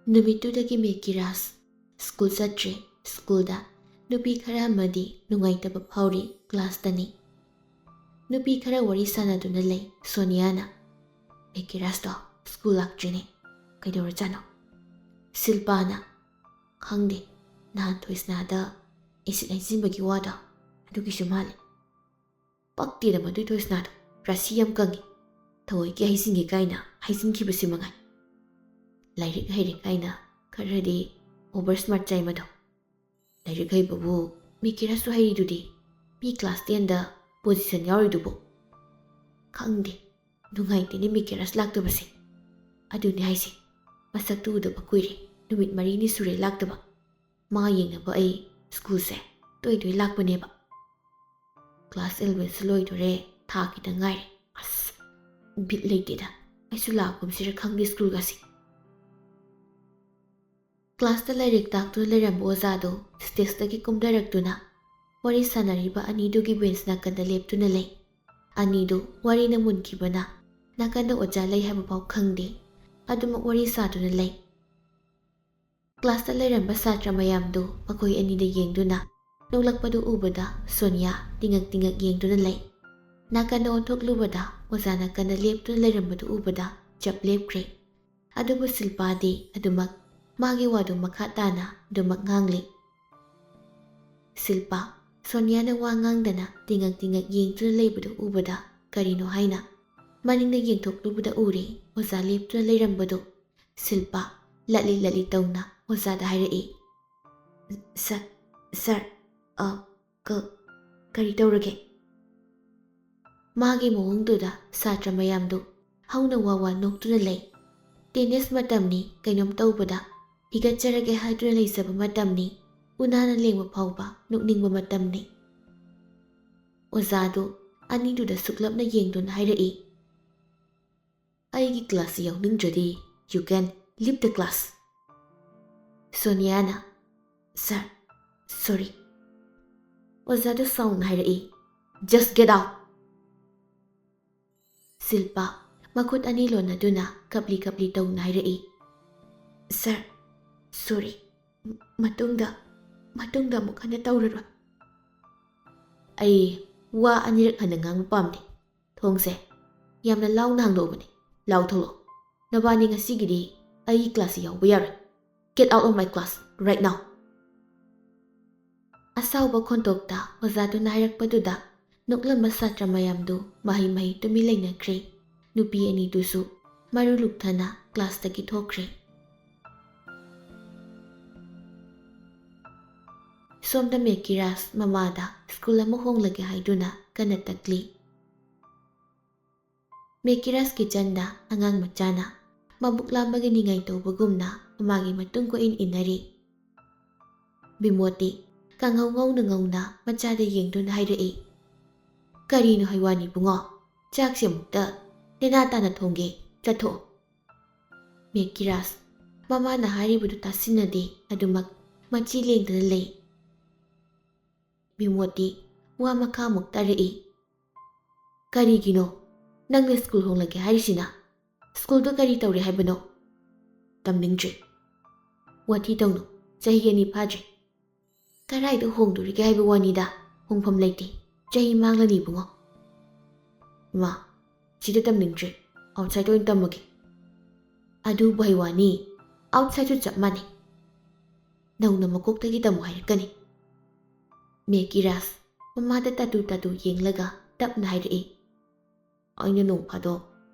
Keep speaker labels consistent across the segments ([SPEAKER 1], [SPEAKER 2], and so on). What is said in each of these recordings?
[SPEAKER 1] ꯅꯨꯃꯤꯠꯇꯨꯗꯒꯤ ꯃꯦꯀꯤꯔꯥꯁ school ꯆꯠꯇ꯭ꯔꯦ. ꯁ꯭ꯀꯨꯜꯗ ꯅꯨꯄꯤ ꯈꯔ ꯑꯃꯗꯤ ꯅꯨꯡꯉꯥꯏꯇꯕ ꯐꯥꯎꯔꯤ ꯀ꯭ꯂꯥꯁꯇꯅꯤ. ꯅꯨꯄꯤ ꯈꯔ ꯋꯥꯔꯤ ꯁꯥꯟꯅꯗꯨꯅ ꯂꯩ. ꯁꯣꯅꯤꯌꯥꯅ ꯃꯦꯀꯤꯔꯥꯁꯇꯣ ꯁ꯭ꯀꯨꯜ ꯂꯥꯛꯇ꯭ꯔꯤꯅꯦ, ꯀꯩꯗꯧꯔꯖꯥꯠꯅꯣ? ꯁꯤꯜꯄꯥꯅ ꯈꯪꯗꯦ, ꯅꯍꯥꯟ ꯊꯣꯏꯁꯅꯥꯗ ꯑꯦꯁꯤꯗ ꯍꯩꯖꯤꯟꯕꯒꯤ ꯋꯥꯗꯣ ꯑꯗꯨꯒꯤꯁꯨ ꯃꯥꯜꯂꯦ. ꯄꯛꯇꯦꯗ ꯃꯗꯨꯏ ꯊꯣꯏꯁꯅꯥꯗꯣ, ꯔꯥꯁꯤ ꯌꯥꯝ ꯀꯪꯉꯤ. ꯊꯑꯣꯏꯀꯤ ꯍꯩꯖꯤꯟꯒꯦ ꯀꯥꯏꯅ ꯍꯩꯖꯤꯟꯈꯤꯕꯁꯤ ꯃꯉꯥꯏ. ꯂꯥꯏꯔꯤꯛ ꯍꯩꯔꯦ ꯀꯥꯏꯅ ꯈꯔꯗꯤ ꯑꯣꯚꯔ ꯁ꯭ꯃꯥꯔꯠ ꯆꯥꯏ ꯃꯗꯣ. ꯂꯥꯏꯔꯤꯛ ꯍꯩꯕꯕꯨ ꯃꯦꯀꯤꯔꯥꯁꯁꯨ ꯍꯩꯔꯤꯗꯨꯗꯤ, ꯃꯤ ꯀ꯭ꯂꯥꯁ 10ꯗ ꯄꯣꯖꯤꯁꯟ ꯌꯥꯎꯔꯤꯗꯨꯕꯨ. ꯈꯪꯗꯦ, ꯅꯨꯡꯉꯥꯏꯇꯦꯅꯦ ꯃꯦꯀꯤꯔꯥꯁ ꯂꯥꯛꯇꯕꯁꯦ. ꯑꯗꯨꯅꯦ ꯍꯥꯏꯁꯦ, ꯃꯁꯛꯇꯨ ꯎꯗꯕ ꯀꯨꯏꯔꯦ. ꯅꯨꯃꯤꯠ 4ꯅꯤ ꯁꯨꯔꯦ ꯂꯥꯛꯇꯕ. ꯃꯥ ꯌꯦꯡꯅꯕ ꯑꯩ ꯁ꯭ꯀꯨꯜꯁꯦ ꯇꯣꯏ ꯂꯥꯛꯄꯅꯦꯕ. ꯀ꯭ꯂꯥꯁ 11ꯁꯨ ꯂꯣꯏꯗꯣꯔꯦ, ꯊꯥ ꯈꯤꯇꯪ ꯉꯥꯏꯔꯦ. ꯑꯁ, ꯕꯤꯠ ꯂꯩꯇꯦꯗ. ꯑꯩꯁꯨ ꯂꯥꯛꯀꯨꯝꯁꯤꯔ ꯈꯪꯗꯦ ꯁ꯭ꯀꯨꯜꯒꯁꯤ. ꯀ꯭ꯂꯥꯁꯇ ꯂꯥꯏꯔꯤꯛ ꯇꯥꯛꯇꯨꯅ ꯂꯩꯔꯝꯕ ꯑꯣꯖꯥꯗꯣ ꯁ꯭ꯇꯦꯖꯇꯒꯤ ꯀꯨꯝꯊꯔꯛꯇꯨꯅ ꯋꯥꯔꯤ ꯁꯥꯟꯅꯔꯤꯕ ꯑꯅꯤꯗꯨꯒꯤ ꯕꯦꯟꯁ ꯅꯥꯀꯟꯗ ꯂꯦꯞꯇꯨꯅ ꯂꯩ. ꯑꯅꯤꯗꯨ ꯋꯥꯔꯤꯅ ꯃꯨꯟꯈꯤꯕꯅ ꯅꯥꯀꯟꯗ ꯑꯣꯖꯥ ꯂꯩ ꯍꯥꯏꯕꯐꯥꯎ ꯈꯪꯗꯦ. ꯑꯗꯨꯃꯛ ꯋꯥꯔꯤ ꯁꯥꯗꯨꯅ ꯂꯩ. ꯀ꯭ꯂꯥꯁꯇ ꯂꯩꯔꯝꯕ ꯁꯥꯇ꯭ꯔ ꯃꯌꯥꯝꯗꯨ ꯃꯈꯣꯏ ꯑꯅꯤꯗ ꯌꯦꯡꯗꯨꯅ ꯅꯣꯛꯂꯛꯄꯗꯨ ꯎꯕꯗ ꯁꯣꯅꯤꯌꯥ ꯇꯤꯉꯛ ꯌꯦꯡꯗꯨꯅ ꯂꯩ. ꯅꯥꯀꯟꯗ ꯑꯣꯟꯊꯣꯛꯂꯨꯕꯗ ꯑꯣꯖꯥ ꯅꯥꯀꯟꯗ ꯂꯦꯞꯇꯨꯅ ꯂꯩꯔꯝꯕꯗꯨ ꯎꯕꯗ ꯆꯞ ꯂꯦꯞꯈ꯭ꯔꯦ. ꯑꯗꯨꯕꯨ ꯁꯤꯜꯄꯥꯗꯤ ꯑꯗꯨꯃꯛ ꯃꯥꯒꯤ ꯋꯥꯗꯨ ꯃꯈꯥ ꯇꯥꯅ ꯑꯗꯨꯃꯛ ꯉꯥꯡꯂꯤ. ꯁꯤꯜꯄꯥ ꯁꯣꯅꯤꯌꯥꯅ ꯋꯥ ꯉꯥꯡꯗꯅ ꯇꯤꯉꯛ ꯌꯦꯡꯗꯨꯅ ꯂꯩꯕꯗꯨ ꯎꯕꯗ ꯀꯔꯤꯅꯣ ꯍꯥꯏꯅ ꯃꯅꯤꯡꯗ ꯌꯦꯡꯊꯣꯛꯂꯨꯕꯗ ꯎꯔꯦ ꯑꯣꯖꯥ ꯂꯦꯞꯇꯨꯅ ꯂꯩꯔꯝꯕꯗꯨ. ꯁꯤꯜꯄꯥ ꯂꯠꯂꯤ ꯇꯧꯅ ꯑꯣꯖꯥꯗ ꯍꯥꯏꯔꯛꯏ. ꯁꯥꯔ, ꯀꯔꯤ ꯇꯧꯔꯒꯦ? ꯃꯥꯒꯤ ꯃꯑꯣꯡꯗꯨꯗ ꯁꯥꯇ꯭ꯔ ꯃꯌꯥꯝꯗꯨ ꯍꯧꯅ ꯋꯥ ꯅꯣꯛꯇꯨꯅ ꯂꯩ. ꯇꯦꯅꯤꯁ ꯃꯇꯝꯅꯤ, ꯀꯩꯅꯣꯝ ꯇꯧꯕꯗ ꯍꯤꯒꯠꯆꯔꯒꯦ ꯍꯥꯏꯗꯨꯅ ꯂꯩꯖꯕ ꯃꯇꯝꯅꯤ. ꯎꯅꯥꯅ ꯂꯦꯡꯕ ꯐꯥꯎꯕ ꯅꯣꯛꯅꯤꯡꯕ ꯃꯇꯝꯅꯤ. ꯑꯣꯖꯥꯗꯨ ꯑꯅꯤꯗꯨꯗ ꯁꯨꯛꯂꯞꯅ ꯌꯦꯡꯗꯨꯅ ꯍꯥꯏꯔꯛꯏ. ꯑꯩꯒꯤ ꯀ꯭ꯂꯥꯁꯁꯤ ꯌꯥꯎꯅꯤꯡꯗ꯭ꯔꯗꯤ ꯌꯨ ꯀꯦꯟ ꯂꯤꯞ ꯗ ꯀ꯭ꯂꯥꯁ. ꯁꯣꯅꯤꯌꯥꯅ ꯁꯥꯔ, ꯁꯣꯔꯤ. ꯑꯣꯖꯥꯗꯨ ꯁꯥꯎꯅ ꯍꯥꯏꯔꯛꯏ. Just get out. ꯁꯤꯜꯄꯥ ꯃꯈꯨꯠ ꯑꯅꯤ ꯂꯣꯟꯅꯗꯨꯅ ꯀꯞꯂꯤ ꯇꯧꯅ ꯍꯥꯏꯔꯛꯏ. ꯁꯥꯔ, ꯁꯣꯔꯤ. ꯃꯇꯨꯡꯗ ꯑꯃꯨꯛ ꯍꯟꯅ ꯇꯧꯔꯔꯣꯏ. ꯑꯩ ꯋꯥ ꯑꯅꯤꯔꯛ ꯍꯟꯅ ꯉꯥꯡꯕ ꯄꯥꯝꯗꯦ. ꯊꯣꯡꯁꯦ ꯌꯥꯝꯅ ꯂꯥꯎꯅ ꯍꯥꯡꯗꯣꯛꯑꯕꯅꯤ. ꯂꯥꯎ ꯊꯣꯛꯂꯛꯑꯣ. ꯅꯕꯥꯅꯤ ꯉꯁꯤꯒꯤꯗꯤ ꯑꯩꯒꯤ ꯀ꯭ꯂꯥꯁꯁꯤ ꯌꯥꯎꯕ ꯌꯥꯔꯣꯏ. Get out of my class right now. ꯑꯁꯥꯎꯕ ꯈꯣꯟꯊꯣꯛꯇ ꯑꯣꯖꯥꯗꯨꯅ ꯍꯥꯏꯔꯛꯄꯗꯨꯗ ꯅꯣꯛꯂꯝꯕ ꯁꯥꯇ꯭ꯔ ꯃꯌꯥꯝꯗꯨ ꯃꯍꯩ ꯇꯨꯃꯤꯟ ꯂꯩꯅꯈ꯭ꯔꯦ. ꯅꯨꯄꯤ ꯑꯅꯤꯗꯨꯁꯨ ꯃꯔꯨ ꯂꯨꯛꯊꯅ ꯀ꯭ꯂꯥꯁꯇꯒꯤ ꯊꯣꯛꯈ꯭ꯔꯦ. ꯁꯣꯝꯗ ꯃꯦꯀꯤꯔꯥꯁ ꯃꯃꯥꯗ ꯁ꯭ꯀꯨꯜ ꯑꯃ ꯍꯣꯡꯂꯒꯦ ꯍꯥꯏꯗꯨꯅ ꯀꯟꯅ ꯇꯛꯂꯤ. ꯃꯦꯀꯤꯔꯥꯁ ꯀꯤꯆꯟꯗ ꯑꯉꯥꯡ ꯃꯆꯥꯅ ꯃꯕꯨꯛ ꯂꯥꯝꯕꯒꯤ ꯅꯤꯡꯉꯥꯏ ꯇꯧꯕꯒꯨꯝꯅ ꯃꯃꯥꯒꯤ ꯃꯇꯨꯡ ꯀꯣꯏꯏꯟ ꯏꯟꯅꯔꯤ. ꯕꯤꯃꯣꯇꯤ ꯀꯥꯡꯍꯧ ꯉꯧꯅ ꯃꯆꯥꯗ ꯌꯦꯡꯗꯨꯅ ꯍꯥꯏꯔꯛꯏ. ꯀꯔꯤꯅꯣ ꯍꯩꯋꯥꯅꯤ ꯕꯨꯡꯉꯣ, ꯆꯥꯛꯁꯦ ꯑꯃꯨꯛꯇ ꯅꯦꯅꯥ ꯇꯥꯅ ꯊꯣꯡꯒꯦ, ꯆꯠꯊꯣꯛꯑꯣ. ꯃꯦꯀꯤꯔꯥꯁ ꯃꯃꯥꯅ ꯍꯥꯏꯔꯤꯕꯗꯨ ꯇꯥꯁꯤꯟꯅꯗꯦ, ꯑꯗꯨꯃꯛ ꯃꯆꯤ ꯂꯦꯡꯗꯅ ꯂꯩ. ꯕꯤꯃꯣꯇꯤ ꯋꯥ ꯃꯈꯥꯃꯨꯛ ꯇꯥꯔꯛꯏ. ꯀꯔꯤꯒꯤꯅꯣ ꯅꯪꯅ ꯁ꯭ꯀꯨꯜ ꯍꯣꯡꯂꯒꯦ ꯍꯥꯏꯔꯤꯁꯤꯅ? ꯁ꯭ꯀꯨꯜꯗꯣ ꯀꯔꯤ ꯇꯧꯔꯦ ꯍꯥꯏꯕꯅꯣ? ꯇꯝꯅꯤꯡꯗ꯭ꯔꯦ. ꯋꯥꯊꯤ ꯇꯧꯅꯨ, ꯆꯍꯤ 2 ꯐꯥꯗ꯭ꯔꯤ. ꯀꯔꯥꯏꯗ ꯍꯣꯡꯗꯣꯔꯤꯒꯦ ꯍꯥꯏꯕ ꯋꯥꯅꯤꯗ, ꯍꯣꯡꯐꯝ ꯂꯩꯇꯦ. ꯆꯍꯤ ꯃꯥꯡꯂꯅꯤ ꯏꯕꯨꯡꯉꯣ. ꯏꯃꯥ, ꯁꯤꯗ ꯇꯝꯅꯤꯡꯗ꯭ꯔꯦ, ꯑꯥꯎꯠꯁꯥꯏꯗ ꯑꯣꯏꯅ ꯇꯝꯃꯒꯦ. ꯑꯗꯨꯕꯨ ꯍꯩꯋꯥꯅꯤ, ꯑꯥꯎꯠꯁꯥꯏꯗꯁꯨ ꯆꯞ ꯃꯥꯟꯅꯩ. ꯅꯧꯅ ꯃꯀꯣꯛꯇꯒꯤ ꯇꯝꯃꯨ ꯍꯥꯏꯔꯛꯀꯅꯤ. ꯃꯦꯀꯤꯔꯥꯁ ꯃꯃꯥꯗ ꯇꯥꯇꯨ ꯌꯦꯡꯂꯒ ꯇꯞꯅ ꯍꯥꯏꯔꯛꯏ. ꯑꯩꯅ ꯅꯣꯡ ꯐꯥꯗꯣꯛ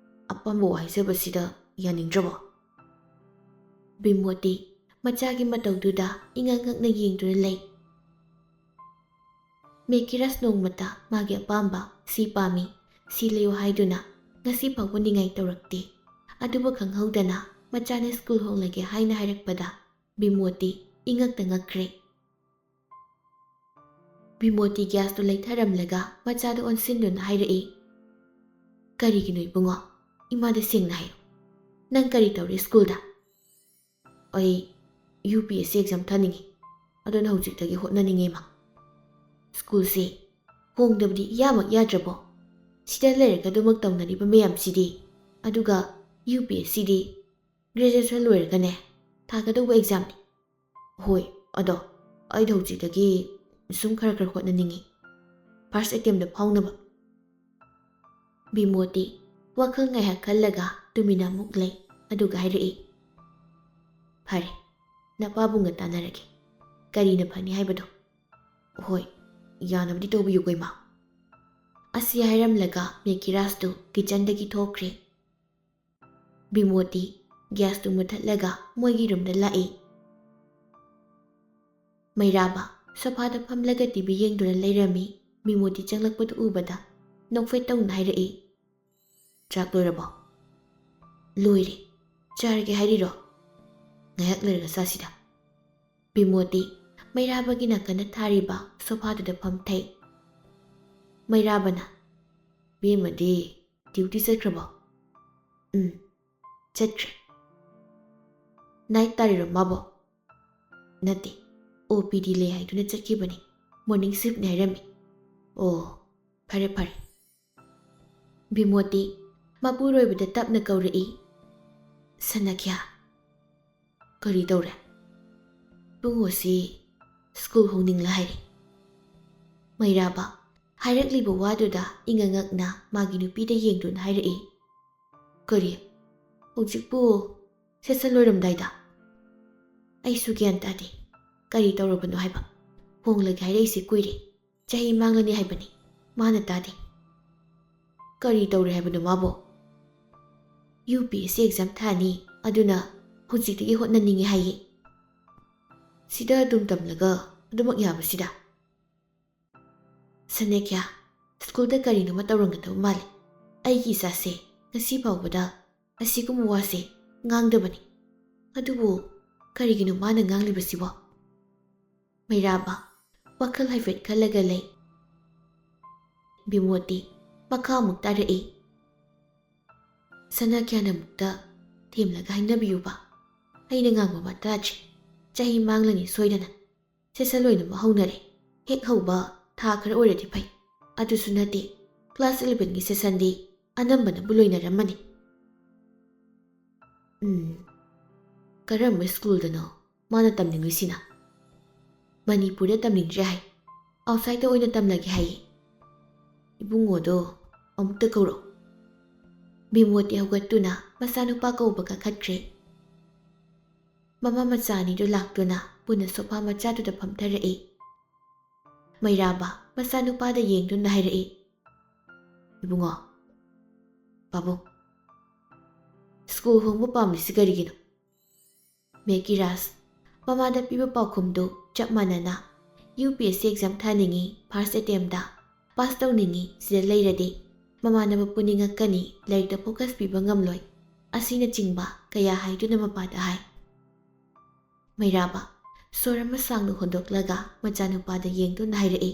[SPEAKER 1] ꯑꯄꯥꯝꯕ ꯋꯥ ꯍꯥꯏꯖꯕꯁꯤꯗ ꯌꯥꯅꯤꯡꯗ꯭ꯔꯕꯣ? ꯕꯤꯃꯣꯇꯤ ꯃꯆꯥꯒꯤ ꯃꯇꯧꯗꯨꯗ ꯏꯉꯛ ꯌꯦꯡꯗꯨꯅ ꯂꯩ. ꯃꯦꯀꯤꯔꯥꯁ ꯅꯣꯡꯃꯇ ꯃꯥꯒꯤ ꯑꯄꯥꯝꯕ, ꯁꯤ ꯄꯥꯝꯃꯤ, ꯁꯤ ꯂꯩꯌꯨ ꯍꯥꯏꯗꯨꯅ ꯉꯁꯤ ꯐꯥꯎꯕ ꯅꯤꯡꯉꯥꯏ ꯇꯧꯔꯛꯇꯦ. ꯑꯗꯨꯕꯨ ꯈꯪꯍꯧꯗꯅ ꯃꯆꯥꯅ ꯁ꯭ꯀꯨꯜ ꯍꯣꯡꯂꯒꯦ ꯍꯥꯏꯅ ꯍꯥꯏꯔꯛꯄꯗ ꯕꯤꯃꯣꯇꯤ ꯏꯉꯛꯇ ꯉꯛꯈ꯭ꯔꯦ. ꯕꯤꯃꯣꯇꯤ ꯒ꯭ꯌꯥꯁꯇꯨ ꯂꯩꯊꯔꯝꯂꯒ ꯃꯆꯥꯗ ꯑꯣꯟꯁꯤꯟꯗꯨꯅ ꯍꯥꯏꯔꯛꯏ. ꯀꯔꯤꯒꯤꯅꯣ ꯏꯕꯨꯡꯉꯣ? ꯏꯃꯥꯗ ꯁꯦꯡꯅ ꯍꯥꯏꯌꯨ. ꯅꯪ ꯀꯔꯤ ꯇꯧꯔꯤ ꯁ꯭ꯀꯨꯜꯗ? ꯑꯩ UPSC ꯑꯦꯛꯖꯥꯝ ꯊꯥꯅꯤꯡꯉꯤ. ꯑꯗꯨꯅ ꯍꯧꯖꯤꯛꯇꯒꯤ ꯍꯣꯠꯅꯅꯤꯡꯉꯤ ꯏꯃꯥ. ꯁ꯭ꯀꯨꯜꯁꯤ ꯍꯣꯡꯗꯕꯗꯤ ꯏꯌꯥꯃꯛ ꯌꯥꯗ꯭ꯔꯕꯣ? ꯁꯤꯗ ꯂꯩꯔꯒ ꯑꯗꯨꯃꯛ ꯇꯧꯅꯔꯤꯕ ꯃꯌꯥꯝꯁꯤꯗꯤ, ꯑꯗꯨꯒ UPSCꯗꯤ ꯒ꯭ꯔꯦꯖꯨꯑꯦꯁꯟ ꯂꯣꯏꯔꯒꯅꯦ. ꯊꯥꯒꯗꯧꯕ ꯑꯦꯛꯖꯥꯝꯅꯤ꯫ ꯍꯣꯏ, ꯑꯗꯣ ꯑꯩ ꯍꯧꯖꯤꯛꯇꯒꯤ ꯁꯨꯝ ꯈꯔ ꯍꯣꯠꯅꯅꯤꯡꯉꯤ, ꯐꯥꯔꯁ ꯑꯦꯇꯦꯝꯞꯇ ꯐꯥꯎꯅꯕ꯫ ꯕꯤꯃꯣꯗꯤ ꯋꯥꯈꯜ ꯉꯥꯏꯍꯥꯛ ꯈꯜꯂꯒ ꯇꯨꯃꯤꯟꯅ ꯑꯃꯨꯛ ꯂꯩ, ꯑꯗꯨꯒ ꯍꯥꯏꯔꯛꯏ, ꯐꯔꯦ, ꯅꯄꯥꯕꯨꯡꯒ ꯇꯥꯟꯅꯔꯒꯦ, ꯀꯔꯤꯅ ꯐꯅꯤ ꯍꯥꯏꯕꯗꯣ꯫ ꯍꯣꯏ, ꯌꯥꯅꯕꯗꯤ ꯇꯧꯕꯤꯌꯨꯀꯣ ꯏꯃꯥ꯫ ꯑꯁꯤ ꯍꯥꯏꯔꯝꯂꯒ ꯃꯦꯀꯤꯔꯥꯖꯇꯨ ꯀꯤꯆꯟꯗꯒꯤ ꯊꯣꯛꯈ꯭ꯔꯦ꯫ ꯕꯤꯃꯣꯗꯤ ꯒ꯭ꯌꯥꯁꯇꯨ ꯃꯨꯊꯠꯂꯒ ꯃꯣꯏꯒꯤ ꯔꯨꯝꯗ ꯂꯥꯛꯏ꯫ ꯃꯩꯔꯥꯕ ꯁꯣꯐꯥꯗ ꯐꯝꯂꯒ ꯇꯤꯚꯤ ꯌꯦꯡꯗꯨꯅ ꯂꯩꯔꯝꯃꯤ꯫ ꯕꯤꯃꯣꯗꯤ ꯆꯪꯂꯛꯄꯗꯨ ꯎꯕꯗ ꯅꯣꯛꯐꯦꯠ ꯇꯧꯅ ꯍꯥꯏꯔꯛꯏ, ꯆꯥꯛ ꯂꯣꯏꯔꯕꯣ? ꯂꯣꯏꯔꯦ, ꯆꯥꯔꯒꯦ ꯍꯥꯏꯔꯤꯔꯣ? ꯉꯥꯏꯍꯥꯛ ꯂꯩꯔꯒ ꯆꯥꯁꯤꯗ꯫ ꯕꯤꯃꯣꯗꯤ ꯃꯩꯔꯥꯕꯒꯤ ꯅꯥꯀꯟꯗ ꯊꯥꯔꯤꯕ ꯁꯣꯐꯥꯗꯨꯗ ꯐꯝꯊꯩ꯫ ꯃꯩꯔꯥꯕꯅ, ꯕꯦꯝꯃꯗꯤ ꯗ꯭ꯌꯨꯇꯤ ꯆꯠꯈ꯭ꯔꯕꯣ? ꯆꯠꯈ꯭ꯔꯦ꯫ ꯅꯥꯏꯠ ꯇꯥꯔꯤꯔꯣ ꯃꯥꯕꯣ? ꯅꯠꯇꯦ, OPD ꯂꯩ ꯍꯥꯏꯗꯨꯅ ꯆꯠꯈꯤꯕꯅꯤ, ꯃꯣꯔꯅꯤꯡ ꯁꯤꯐꯅꯤ ꯍꯥꯏꯔꯝꯃꯤ꯫ ꯑꯣ, ꯐꯔꯦ ꯐꯔꯦ꯫ ꯕꯤꯃꯣꯗꯤ ꯃꯄꯨꯔꯣꯏꯕꯗ ꯇꯞꯅ ꯀꯧꯔꯛꯏ, ꯁꯅꯥꯈ꯭ꯌꯥ꯫ ꯀꯔꯤ ꯇꯧꯔꯦ? ꯏꯕꯨꯡꯉꯣꯁꯤ ꯁ꯭ꯀꯨꯜ ꯍꯣꯡꯅꯤꯡꯂ ꯍꯥꯏꯔꯦ꯫ ꯃꯩꯔꯥꯕ ꯍꯥꯏꯔꯛꯂꯤꯕ ꯋꯥꯗꯨꯗ ꯏꯉꯛꯉꯛꯅ ꯃꯥꯒꯤ ꯅꯨꯄꯤꯗ ꯌꯦꯡꯗꯨꯅ ꯍꯥꯏꯔꯛꯏ, ꯀꯔꯤ? ꯍꯧꯖꯤꯛꯄꯨ ꯁꯦꯁꯟ ꯂꯣꯏꯔꯝꯗꯥꯏꯗ? ꯑꯩꯁꯨ ꯒ꯭ꯌꯥꯟ ꯇꯥꯗꯦ, ꯀꯔꯤ ꯇꯧꯔꯕꯅꯣ ꯍꯥꯏꯕ? ꯍꯣꯡꯂꯒꯦ ꯍꯥꯏꯔꯛꯏꯁꯤ ꯀꯨꯏꯔꯦ, ꯆꯍꯤ ꯃꯥꯡꯂꯅꯤ ꯍꯥꯏꯕꯅꯤ, ꯃꯥꯅ ꯇꯥꯗꯦ꯫ ꯀꯔꯤ ꯇꯧꯔꯦ ꯍꯥꯏꯕꯅꯣ ꯃꯥꯕꯣ? UPSC ꯑꯦꯛꯖꯥꯝ ꯊꯥꯅꯤ, ꯑꯗꯨꯅ ꯍꯧꯖꯤꯛꯇꯒꯤ ꯍꯣꯠꯅꯅꯤꯡꯉꯦ ꯍꯥꯏꯌꯦ꯫ ꯁꯤꯗ ꯑꯗꯨꯝ ꯇꯝꯂꯒ ꯑꯗꯨꯃꯛ ꯌꯥꯕꯁꯤꯗ? ꯁꯅꯦꯈ꯭ꯌꯥ, ꯁ꯭ꯀꯨꯜꯗ ꯀꯔꯤꯅꯣꯃ ꯇꯧꯔꯝꯒꯗꯕ ꯃꯥꯜꯂꯦ꯫ ꯑꯩꯒꯤ ꯏꯆꯥꯁꯦ ꯉꯁꯤ ꯐꯥꯎꯕꯗ ꯑꯁꯤꯒꯨꯝꯕ ꯋꯥꯁꯦ ꯉꯥꯡꯗꯕꯅꯤ, ꯑꯗꯨꯕꯨ ꯀꯔꯤꯒꯤꯅꯣ ꯃꯥꯅ ꯉꯥꯡꯂꯤꯕꯁꯤꯕꯣ? ꯃꯩꯔꯥꯕ ꯋꯥꯈꯜ ꯍꯥꯏꯐꯦꯠ ꯈꯜꯂꯒ ꯂꯩ꯫ ꯕꯤꯃꯣꯗꯤ ꯃꯈꯥ ꯑꯃꯨꯛ ꯇꯥꯔꯛꯏ, ꯁꯅꯥꯈ꯭ꯌꯥꯅ ꯑꯃꯨꯛꯇ ꯊꯦꯝꯂꯒ ꯍꯥꯏꯅꯕꯤꯌꯨꯕ, ꯑꯩꯅ ꯉꯥꯡꯕ ꯃꯥ ꯇꯥꯗ꯭ꯔꯤ, ꯆꯍꯤ ꯃꯥꯡꯂꯅꯤ ꯁꯣꯏꯗꯅ, ꯁꯦꯁꯟ ꯂꯣꯏꯅꯕ ꯍꯧꯅꯔꯦ, ꯍꯦꯛ ꯍꯧꯕ ꯊꯥ ꯈꯔ ꯑꯣꯏꯔꯗꯤ ꯐꯩ, ꯑꯗꯨꯁꯨ ꯅꯠꯇꯦ, ꯀ꯭ꯂꯥꯁ 11ꯒꯤ ꯁꯦꯁꯟꯗꯤ ꯑꯅꯝꯕꯅꯕꯨ ꯂꯣꯏꯅꯔꯝꯃꯅꯤ꯫ ꯀꯔꯝꯕ ꯁ꯭ꯀꯨꯜꯗꯅꯣ ꯃꯥꯅ ꯇꯝꯅꯤꯡꯂꯤꯁꯤꯅ? ꯃꯅꯤꯄꯨꯔꯗ ꯇꯝꯅꯤꯡꯗ꯭ꯔꯦ ꯍꯥꯏ, ꯑꯥꯎꯠꯁꯥꯏꯗꯇ ꯑꯣꯏꯅ ꯇꯝꯂꯒꯦ ꯍꯥꯏꯌꯦ꯫ ꯏꯕꯨꯡꯉꯣꯗꯣ ꯑꯃꯨꯛꯇ ꯀꯧꯔꯛꯎ꯫ ꯕꯤꯃꯣꯗꯤ ꯍꯧꯒꯠꯇꯨꯅ ꯃꯆꯥꯅꯨꯄꯥ ꯀꯧꯕ ꯀꯥꯈꯠꯈ꯭ꯔꯦ꯫ ꯃꯃꯥ ꯃꯆꯥ ꯑꯅꯤꯗꯨ ꯂꯥꯛꯇꯨꯅ ꯄꯨꯟꯅ ꯁꯣꯐꯥ ꯃꯆꯥꯗꯨꯗ ꯐꯝꯊꯔꯛꯏ꯫ ꯃꯩꯔꯥꯕ ꯃꯆꯥꯅꯨꯄꯥꯗ ꯌꯦꯡꯗꯨꯅ ꯍꯥꯏꯔꯛꯏ, ꯏꯕꯨꯡꯉꯣ, ꯄꯥꯕꯨꯡ, ꯁ꯭ꯀꯨꯜ ꯍꯣꯡꯕ ꯄꯥꯝꯂꯤꯁꯤ ꯀꯔꯤꯒꯤꯅꯣ? ꯃꯦꯀꯤꯔꯥꯖ ꯃꯃꯥꯗ ꯄꯤꯕ ꯄꯥꯎꯈꯨꯝꯗꯨ ꯆꯞ ꯃꯥꯟꯅꯅ UPSC ꯑꯦꯛꯖꯥꯝ ꯊꯥꯅꯤꯡꯉꯤ, ꯐꯥꯔꯁ ꯑꯦꯇꯦꯝꯞꯇ ꯄꯥꯁ ꯇꯧꯅꯤꯡꯉꯤ, ꯁꯤꯗ ꯂꯩꯔꯗꯤ ꯃꯃꯥꯟꯅꯕ ꯄꯨꯅꯤꯡꯉꯛꯀꯅꯤ, ꯂꯥꯏꯔꯤꯛꯇ ꯐꯣꯀꯁ ꯄꯤꯕ ꯉꯝꯂꯣꯏ, ꯑꯁꯤꯅꯆꯤꯡꯕ ꯀꯌꯥ ꯍꯥꯏꯗꯨꯅ ꯃꯄꯥꯗ ꯍꯥꯏ꯫ ꯃꯩꯔꯥꯕ ꯁꯣꯔ ꯑꯃ ꯁꯥꯡꯅ ꯍꯣꯟꯗꯣꯛꯂꯒ ꯃꯆꯥꯅꯨꯄꯥꯗ ꯌꯦꯡꯗꯨꯅ ꯍꯥꯏꯔꯛꯏ,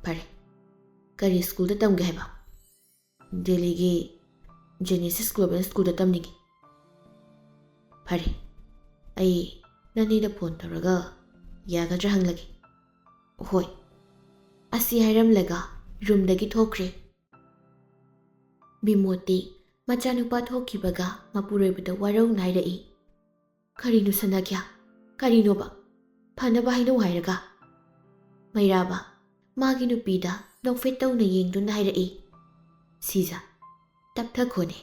[SPEAKER 1] ꯐꯔꯦ, ꯀꯔꯤ ꯁ꯭ꯀꯨꯜꯗ ꯇꯝꯒꯦ ꯍꯥꯏꯕ? ꯗꯦꯜꯂꯤꯒꯤ ꯖꯦꯅꯦꯁꯤꯁ ꯒ꯭ꯂꯣꯕꯦꯜ ꯁ꯭ꯀꯨꯜꯗ ꯇꯝꯅꯤꯡꯉꯤ꯫ ꯐꯔꯦ, ꯑꯩ ꯅꯅꯦꯗ ꯐꯣꯟ ꯇꯧꯔꯒ ꯌꯥꯒꯗ꯭ꯔꯥ ꯍꯪꯂꯒꯦ꯫ ꯍꯣꯏ꯫ ꯑꯁꯤ ꯍꯥꯏꯔꯝꯂꯒ ꯔꯨꯝꯗꯒꯤ ꯊꯣꯛꯈ꯭ꯔꯦ꯫ ꯕꯤꯃꯣꯗꯤ ꯃꯆꯥꯅꯨꯄꯥ ꯊꯣꯛꯈꯤꯕꯒ ꯃꯄꯨꯔꯣꯏꯕꯗ ꯋꯥꯔꯧꯅ ꯍꯥꯏꯔꯛꯏ, ꯀꯔꯤꯅꯣ ꯁꯅꯥꯈ꯭ꯌꯥ, ꯀꯔꯤꯅꯣꯕ? ꯐꯅꯕ ꯍꯥꯏꯅꯧ ꯍꯥꯏꯔꯒ? ꯃꯩꯔꯥꯕ ꯃꯥꯒꯤ ꯅꯨꯄꯤꯗ ꯅꯣꯛꯐꯦꯠ ꯇꯧꯅ ꯌꯦꯡꯗꯨꯅ ꯍꯥꯏꯔꯛꯏ, ꯁꯤꯖ, ꯇꯞꯊꯈꯣꯅꯦ,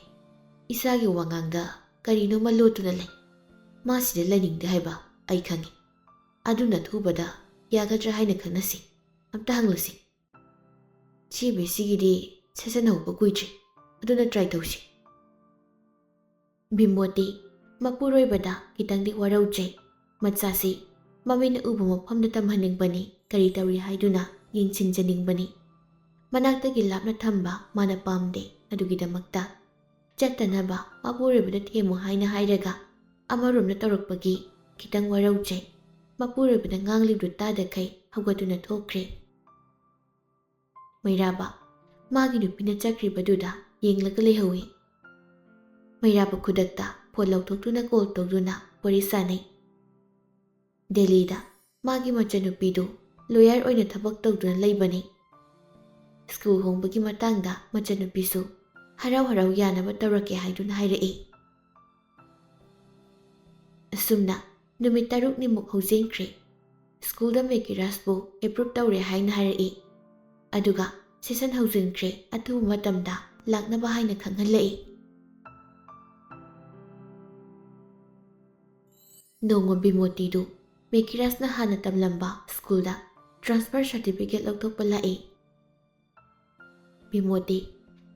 [SPEAKER 1] ꯏꯆꯥꯒꯤ ꯋꯥꯉꯥꯡꯗ ꯀꯔꯤꯅꯣꯃ ꯂꯣꯠꯇꯨꯅ ꯂꯩ, ꯃꯥ ꯁꯤꯗ ꯂꯩꯅꯤꯡꯗꯦ ꯍꯥꯏꯕ ꯑꯩ ꯈꯪꯉꯤ, ꯑꯗꯨꯅ ꯊꯨꯕꯗ ꯌꯥꯒꯗ꯭ꯔꯥ ꯍꯥꯏꯅ ꯈꯟꯅꯁꯤ, ꯑꯝꯇ ꯍꯪꯂꯁꯤ꯫ CBSCꯒꯤꯗꯤ ꯁꯦꯁꯟ ꯍꯧꯕ ꯀꯨꯏꯗ꯭ꯔꯤ, ꯑꯗꯨꯅ ꯇ꯭ꯔꯥꯏ ꯇꯧꯁꯤ꯫ ꯕꯤꯃꯣꯗꯤ ꯃꯄꯨꯔꯣꯏꯕꯗ ꯈꯤꯇꯪꯗꯤ ꯋꯥꯔꯧꯖꯩ, ꯃꯆꯥꯁꯤ ꯃꯃꯤꯠꯅ ꯎꯕ ꯃꯐꯝꯗ ꯇꯝꯍꯟꯅꯤꯡꯕꯅꯤ, ꯀꯔꯤ ꯇꯧꯔꯤ ꯍꯥꯏꯗꯨꯅ ꯌꯦꯡꯁꯤꯟꯖꯅꯤꯡꯕꯅꯤ, ꯃꯅꯥꯛꯇꯒꯤ ꯂꯥꯞꯅ ꯊꯝꯕ ꯃꯥꯅ ꯄꯥꯝꯗꯦ, ꯑꯗꯨꯒꯤꯗꯃꯛꯇ ꯆꯠꯇꯅꯕ ꯃꯄꯨꯔꯣꯏꯕꯗ ꯊꯦꯝꯃꯨ ꯍꯥꯏꯅ ꯍꯥꯏꯔꯒ ꯑꯃꯔꯣꯝꯗ ꯇꯧꯔꯛꯄꯒꯤ ꯈꯤꯇꯪ ꯋꯥꯔꯧꯖꯩ, ꯃꯄꯨꯔꯣꯏꯕꯗ ꯉꯥꯡꯂꯤꯕꯗꯨ ꯇꯥꯗꯈꯩ ꯍꯧꯒꯠꯇꯨꯅ ꯊꯣꯛꯈ꯭ꯔꯦ꯫ ꯃꯩꯔꯥꯕ ꯃꯥꯒꯤ ꯅꯨꯄꯤꯅ ꯆꯠꯈ꯭ꯔꯤꯕꯗꯨꯗ ꯌꯦꯡꯂꯒ ꯂꯩꯍꯧꯏ꯫ ꯃꯩꯔꯥꯕ ꯈꯨꯗꯛꯇ ꯐꯣꯟ ꯂꯧꯊꯣꯛꯇꯨꯅ ꯀꯣꯜ ꯇꯧꯗꯨꯅ ꯋꯥꯔꯤ ꯁꯥꯅꯩ꯫ ꯗꯦꯜꯂꯤꯗ ꯃꯥꯒꯤ ꯃꯆꯟꯅꯨꯄꯤꯗꯨ ꯂꯣꯌꯔ ꯑꯣꯏꯅ ꯊꯕꯛ ꯇꯧꯗꯨꯅ ꯂꯩꯕꯅꯤ꯫ ꯁ꯭ꯀꯨꯜ ꯍꯣꯡꯕꯒꯤ ꯃꯇꯥꯡꯗ ꯃꯆꯟꯅꯨꯄꯤꯁꯨ ꯍꯔꯥꯎ ꯌꯥꯅꯕ ꯇꯧꯔꯛꯀꯦ ꯍꯥꯏꯗꯨꯅ ꯍꯥꯏꯔꯛꯏ꯫ ꯑꯁꯨꯝꯅ ꯅꯨꯃꯤꯠ 6ꯅꯤꯃꯨꯛ ꯍꯧꯖꯤꯟꯈ꯭ꯔꯦ꯫ ꯁ꯭ꯀꯨꯜꯗ ꯃꯦꯀꯤꯔꯥꯁꯄꯨ ꯑꯦꯄ꯭ꯔꯨꯞ ꯇꯧꯔꯦ ꯍꯥꯏꯅ ꯍꯥꯏꯔꯛꯏ꯫ ꯑꯗꯨꯒ ꯁꯦꯁꯟ ꯍꯧꯖꯤꯟꯈ꯭ꯔꯦ, ꯑꯊꯨꯕ ꯃꯇꯝꯗ ꯂꯥꯛꯅꯕ ꯍꯥꯏꯅ ꯈꯪꯍꯜꯂꯛꯏ꯫ ꯅꯣꯡꯃ ꯕꯤꯃꯣꯇꯤꯗꯨ ꯃꯦꯀꯤꯔꯥꯁꯅ ꯍꯥꯟꯅ ꯇꯝꯂꯝꯕ ꯁ꯭ꯀꯨꯜꯗ ꯇ꯭ꯔꯥꯟꯁꯐꯔ ꯁꯥꯔꯇꯤꯐꯤꯀꯦꯠ ꯂꯧꯊꯣꯛꯄ ꯂꯥꯛꯏ꯫ ꯕꯤꯃꯣꯇꯤ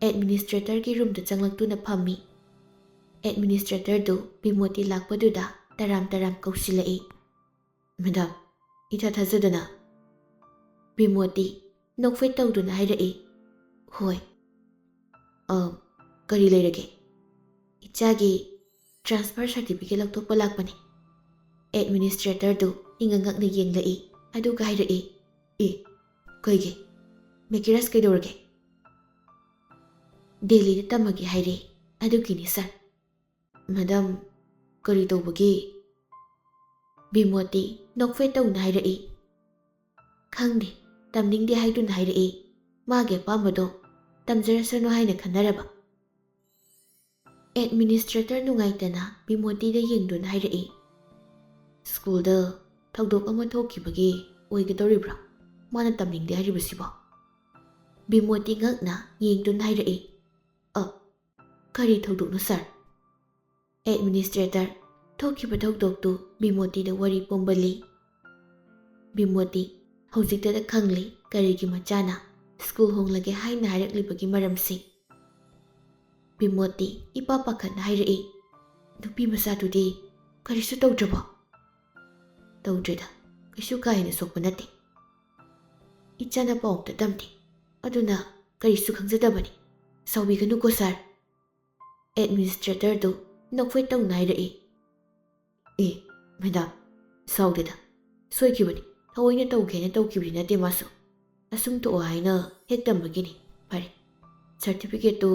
[SPEAKER 1] ꯑꯦꯗꯃꯤꯅꯤꯁꯇ꯭ꯔꯦꯇꯔꯒꯤ ꯔꯨꯝꯗ ꯆꯪꯂꯛꯇꯨꯅ ꯐꯝꯃꯤ꯫ ꯑꯦꯗꯃꯤꯅꯤꯁꯇ꯭ꯔꯦꯇꯔꯗꯨ ꯕꯤꯃꯣꯇꯤ ꯂꯥꯛꯄꯗꯨꯗ ꯇꯔꯥꯝ ꯀꯧꯁꯤꯜꯂꯛꯏ꯫ "ꯃꯦꯗꯥꯝ, ꯏꯊꯥ-ꯊꯥꯖꯗꯅ..." ꯕꯤꯃꯣꯇꯤ ꯅꯣꯛꯐꯦꯠ ꯇꯧꯗꯨꯅ ꯍꯥꯏꯔꯛꯏ꯫ "ꯍꯣꯏ, ꯀꯔꯤ ꯂꯩꯔꯒꯦ?" "ꯏꯆꯥꯒꯤ ꯇ꯭ꯔꯥꯟꯁꯐꯔ ꯁꯥꯔꯇꯤꯐꯤꯀꯦꯠ ꯂꯧꯊꯣꯛꯄ ꯂꯥꯛꯄꯅꯤ꯫" ꯑꯦꯗꯃꯤꯅꯤꯁꯇ꯭ꯔꯦꯇꯔꯗꯨ ꯏꯉꯛ-ꯉꯛꯅ ꯌꯦꯡꯂꯛꯏ, ꯑꯗꯨꯒ ꯍꯥꯏꯔꯛꯏ꯫ "ꯀꯩꯒꯤ? ꯃꯦꯀꯤꯔꯥꯁ ꯀꯩꯗꯧꯔꯒꯦ?" "ꯗꯦꯜꯂꯤꯗ ꯇꯝꯃꯒꯦ ꯍꯥꯏꯔꯦ, ꯑꯗꯨꯒꯤꯅꯤ ꯁꯥꯔ꯫" "ꯃꯦꯗꯥꯝ, ꯀꯔꯤ ꯇꯧꯕꯒꯤ?" ꯕꯤꯃꯣꯇꯤ ꯅꯣꯛꯐꯦꯠ ꯇꯧꯅ ꯍꯥꯏꯔꯛꯏ꯫ "ꯈꯪꯗꯦ, ꯇꯝꯅꯤꯡꯗꯦ ꯍꯥꯏꯗꯨꯅ ꯍꯥꯏꯔꯛꯏ꯫ ꯃꯥꯒꯤ ꯑꯄꯥꯝꯕꯗꯣ ꯇꯝꯖꯔꯁꯅꯨ ꯍꯥꯏꯅ ꯈꯟꯅꯔꯕ꯫" ꯑꯦꯗꯃꯤꯅꯤꯁꯇ꯭ꯔꯦꯇꯔ ꯅꯨꯡꯉꯥꯏꯇꯅ ꯕꯤꯃꯣꯇꯤꯗ ꯌꯦꯡꯗꯨꯅ ꯍꯥꯏꯔꯛꯏ꯫ "ꯁ꯭ꯀꯨꯜꯗ ꯊꯧꯗꯣꯛ ꯑꯃ ꯊꯣꯛꯈꯤꯕꯒꯤ ꯑꯣꯏꯒꯗꯧꯔꯤꯕ꯭ꯔꯥ ꯃꯥꯅ ꯇꯝꯅꯤꯡꯗꯦ ꯍꯥꯏꯔꯤꯕꯁꯤꯕꯣ?" ꯕꯤꯃꯣꯇꯤ ꯉꯛꯅ ꯌꯦꯡꯗꯨꯅ ꯍꯥꯏꯔꯛꯏ꯫ "ꯀꯔꯤ ꯊꯧꯗꯣꯛꯅꯣ ꯁꯥꯔ?" ꯑꯦꯗꯃꯤꯅꯤꯁꯇ꯭ꯔꯦꯇꯔ ꯊꯣꯛꯈꯤꯕ ꯊꯧꯗꯣꯛꯇꯨ ꯕꯤꯃꯣꯇꯤꯗ ꯋꯥꯔꯤ ꯄꯨꯝꯕ ꯂꯤ꯫ ꯕꯤꯃꯣꯇꯤ ꯍꯧꯖꯤꯛꯇꯗ ꯈꯪꯂꯤ ꯀꯔꯤꯒꯤ ꯃꯆꯥꯅ ꯁ꯭ꯀꯨꯜ ꯍꯣꯡꯂꯒꯦ ꯍꯥꯏꯅ ꯍꯥꯏꯔꯛꯂꯤꯕꯒꯤ ꯃꯔꯝꯁꯤ꯫ ꯕꯤꯃꯣꯇꯤ ꯏꯄꯥ ꯄꯥꯈꯠꯅ ꯍꯥꯏꯔꯛꯏ꯫ "ꯅꯨꯄꯤ ꯃꯆꯥꯗꯨꯗꯤ ꯀꯔꯤꯁꯨ ꯇꯧꯗ꯭ꯔꯕꯣ?" "ꯇꯧꯗ꯭ꯔꯦꯗ, ꯀꯩꯁꯨ ꯀꯥ ꯍꯦꯟꯅ ꯁꯣꯛꯄ ꯅꯠꯇꯦ꯫ ꯏꯆꯥꯅ ꯄꯥꯎ ꯑꯝꯇ ꯇꯝꯗꯦ, ꯑꯗꯨꯅ ꯀꯔꯤꯁꯨ ꯈꯪꯖꯗꯕꯅꯤ꯫ ꯁꯥꯎꯕꯤꯒꯅꯨꯀꯣ ꯁꯥꯔ꯫" ꯑꯦꯗꯃꯤꯅꯤꯁꯇ꯭ꯔꯦꯇꯔꯗꯨ ꯅꯣꯛꯐꯦꯠ ꯇꯧꯅ ꯍꯥꯏꯔꯛꯏ꯫ "ꯃꯦꯗꯥꯝ, ꯁꯥꯎꯗꯦꯗ, ꯁꯣꯏꯈꯤꯕꯅꯤ, ꯊꯑꯣꯏꯅ ꯇꯧꯒꯦꯅ ꯇꯧꯈꯤꯕꯗꯤ ꯅꯠꯇꯦ ꯃꯥꯁꯨ꯫ ꯑꯁꯨꯝ ꯇꯣꯛꯑꯣ ꯍꯥꯏꯅ ꯍꯦꯛ ꯇꯝꯕꯒꯤꯅꯤ꯫ ꯐꯔꯦ, ꯁꯥꯔꯇꯤꯐꯤꯀꯦꯠꯇꯨ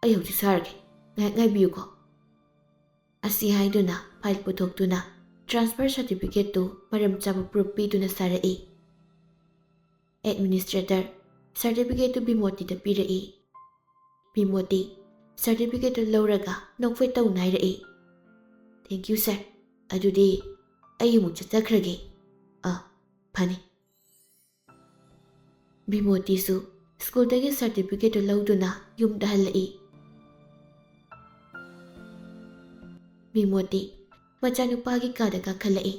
[SPEAKER 1] ꯑꯩ ꯍꯧꯖꯤꯛ ꯁꯥꯔꯒꯦ, ꯉꯥꯏꯍꯥꯛ ꯉꯥꯏꯕꯤꯌꯨꯀꯣ꯫" ꯑꯁꯤ ꯍꯥꯏꯗꯨꯅ ꯐꯥꯏꯜ ꯄꯨꯊꯣꯛꯇꯨꯅ ꯇ꯭ꯔꯥꯟꯁꯐꯔ ꯁꯥꯔꯇꯤꯐꯤꯀꯦꯠꯇꯨ ꯃꯔꯝ ꯆꯥꯕ ꯄ꯭ꯔꯨꯞ ꯄꯤꯗꯨꯅ ꯁꯥꯔꯛꯏ꯫ ꯑꯦꯗꯃꯤꯅꯤꯁꯇ꯭ꯔꯦꯇꯔ ꯁꯥꯔꯇꯤꯐꯤꯀꯦꯠꯇꯨ ꯕꯤꯃꯣꯇꯤꯗ ꯄꯤꯔꯛꯏ꯫ ꯕꯤꯃꯣꯇꯤ ꯁꯥꯔꯇꯤꯐꯤꯀꯦꯠꯇꯨ ꯂꯧꯔꯒ ꯅꯣꯛꯐꯦꯠ ꯇꯧꯅ ꯍꯥꯏꯔꯛꯏ꯫ "ꯊꯦꯡꯛ ꯌꯨ ꯁꯥꯔ, ꯑꯗꯨꯗꯤ ꯑꯩ ꯑꯃꯨꯛ ꯆꯠꯆꯈ꯭ꯔꯒꯦ꯫" "ꯐꯅꯤ꯫" ꯕꯤꯃꯣꯇꯤꯁꯨ ꯁ꯭ꯀꯨꯜꯗꯒꯤ ꯁꯥꯔꯇꯤꯐꯤꯀꯦꯠꯇꯨ ꯂꯧꯗꯨꯅ ꯌꯨꯝꯗ ꯍꯜꯂꯛꯏ꯫ ꯕꯤꯃꯣꯇꯤ ꯃꯆꯥꯅꯨꯄꯥꯒꯤ ꯀꯥꯗ ꯀꯥꯈꯠꯂꯛꯏ꯫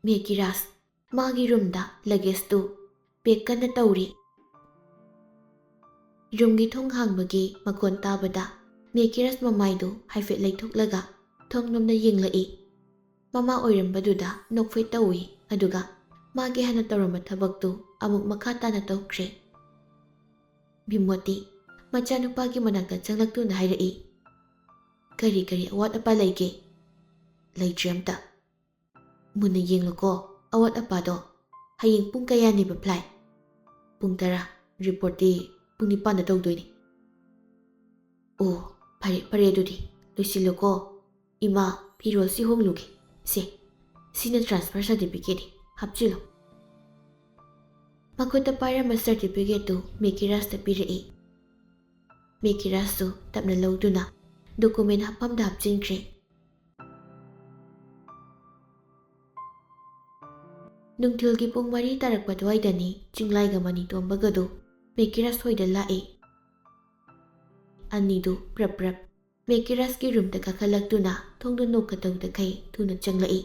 [SPEAKER 1] ꯃꯦꯀꯤꯔꯥꯁ ꯃꯥꯒꯤ ꯔꯨꯝꯗ ꯂꯒꯦꯖꯇꯨ ꯄꯦꯛ ꯀꯟꯅ ꯇꯧꯔꯤ꯫ ꯔꯨꯝꯒꯤ ꯊꯣꯡ ꯍꯥꯡꯕꯒꯤ ꯃꯈꯣꯟ ꯇꯥꯕꯗ ꯃꯦꯀꯤꯔꯥꯁ ꯃꯃꯥꯏꯗꯨ ꯍꯥꯏꯐꯦꯠ ꯂꯩꯊꯣꯛꯂꯒ ꯊꯣꯡꯂꯣꯝꯗ ꯌꯦꯡꯂꯛꯏ꯫ ꯃꯃꯥ ꯑꯣꯏꯔꯝꯕꯗꯨꯗ ꯅꯣꯛꯐꯦꯠ ꯇꯧꯏ, ꯑꯗꯨꯒ ꯃꯥꯒꯤ ꯍꯥꯟꯅ ꯇꯧꯔꯝꯕ ꯊꯕꯛꯇꯨ ꯑꯃꯨꯛ ꯃꯈꯥ ꯇꯥꯅ ꯇꯧꯈ꯭ꯔꯦ꯫ ꯕꯤꯃꯣꯇꯤ ꯃꯆꯥꯅꯨꯄꯥꯒꯤ ꯃꯅꯥꯛꯇ ꯆꯪꯂꯛꯇꯨꯅ ꯍꯥꯏꯔꯛꯏ꯫ "ꯀꯔꯤ ꯑꯋꯥꯠ ꯑꯄꯥ ꯂꯩꯒꯦ?" "ꯂꯩꯇ꯭ꯔꯦ ꯑꯝꯇ꯫ ꯃꯨꯟꯅ ꯌꯦꯡꯂꯨꯀꯣ ꯑꯋꯥꯠ ꯑꯄꯥꯗꯣ꯫ ꯍꯌꯦꯡ ꯄꯨꯡ ꯀꯌꯥꯅꯦꯕ ꯐ꯭ꯂꯥꯏꯠ?" "ꯄꯨꯡ 10, ꯔꯤꯄꯣꯔꯠꯇꯤ ꯄꯨꯡ 9ꯗ ꯇꯧꯗꯣꯏꯅꯤ꯫" "ꯑꯣ, ꯐꯔꯦ ꯑꯗꯨꯗꯤ ꯂꯣꯏꯁꯤꯜꯂꯨꯀꯣ꯫ ꯏꯃꯥ, ꯐꯤꯔꯣꯜꯁꯤ ꯍꯣꯡꯂꯨꯒꯦ꯫ ꯁꯤꯅ ꯇ꯭ꯔꯥꯟꯁꯐꯔ ꯁꯥꯔꯇꯤꯐꯤꯀꯦꯠꯅꯤ, ꯍꯥꯞꯆꯤꯜꯂꯨ꯫" ꯃꯈꯨꯠꯇ ꯄꯥꯏꯔꯝꯕ ꯁꯥꯔꯇꯤꯐꯤꯀꯦꯠꯇꯨ ꯃꯦꯀꯤꯔꯥꯁꯇ ꯄꯤꯔꯛꯏ꯫ ꯃꯦꯀꯤꯔꯥꯁꯁꯨ ꯇꯞꯅ ꯂꯧꯗꯨꯅ ꯗꯣꯀꯨꯃꯦꯟ ꯍꯥꯞꯐꯝꯗ ꯍꯥꯞꯆꯤꯟꯈ꯭ꯔꯦ꯫ ꯅꯨꯡꯊꯤꯜꯒꯤ ꯄꯨꯡ 4 ꯇꯥꯔꯛꯄ ꯑꯗꯨꯋꯥꯏꯗꯅꯤ ꯆꯤꯡꯂꯥꯏꯒ ꯃꯅꯤꯇꯣꯝꯕꯒꯗꯨ ꯃꯦꯀꯤꯔꯥꯁ ꯍꯣꯏꯗ ꯂꯥꯛꯏ꯫ ꯑꯅꯤꯗꯨ ꯄ꯭ꯔꯞ ꯃꯦꯀꯤꯔꯥꯁꯀꯤ ꯔꯨꯝꯗ ꯀꯥꯈꯠꯂꯛꯇꯨꯅ ꯊꯣꯡꯗ ꯅꯣꯛꯀ ꯇꯧꯗꯈꯩ ꯊꯨꯅ ꯆꯪꯂꯛꯏ꯫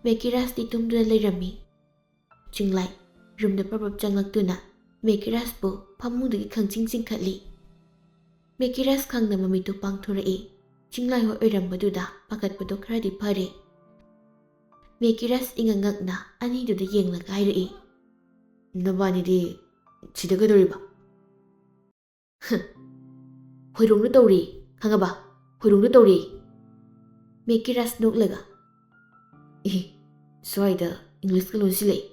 [SPEAKER 1] ꯃꯦꯀꯤꯔꯥꯁꯇꯤ ꯇꯨꯝꯗꯨꯅ ꯂꯩꯔꯝꯃꯤ꯫ ꯆꯤꯡꯂꯥꯏ ꯔꯨꯝꯗ ꯄ꯭ꯔꯞ ꯆꯪꯂꯛꯇꯨꯅ ꯃꯦꯀꯤꯔꯥꯁꯄꯨ ꯐꯃꯨꯡꯗꯒꯤ ꯈꯪꯆꯤꯡ ꯆꯤꯡꯈꯠꯂꯤ꯫ ꯃꯦꯀꯤꯔꯥꯁ ꯈꯪꯅ ꯃꯃꯤꯠꯇꯨ ꯄꯥꯡꯊꯣꯔꯛꯏ꯫ ꯆꯤꯡꯂꯥꯏ ꯍꯣꯏ ꯑꯣꯏꯔꯝꯕꯗꯨꯗ ꯄꯥꯈꯠꯄꯗꯣ ꯈꯔꯗꯤ ꯐꯔꯦ꯫ ꯃꯦꯀꯤꯔꯥꯁ ꯏꯉꯛ-ꯉꯛꯅ ꯑꯅꯤꯗꯨꯗ ꯌꯦꯡꯂꯒ ꯍꯥꯏꯔꯛꯏ꯫ "ꯅꯕꯥꯅꯤꯗꯤ ꯁꯤꯗ ꯀꯩꯗꯧꯔꯤꯕ?" "ꯍꯣꯏꯔꯣꯡꯗ ꯇꯧꯔꯤ, ꯈꯪꯉꯕ? ꯍꯣꯏꯔꯣꯡꯗ ꯇꯧꯔꯤ꯫" ꯃꯦꯀꯤꯔꯥꯁ ꯅꯣꯛꯂꯒ꯫ "ꯁ꯭ꯋꯥꯏꯗ ꯏꯪꯂꯤꯁꯀ ꯂꯣꯟꯁꯤꯜꯂꯛꯏ꯫"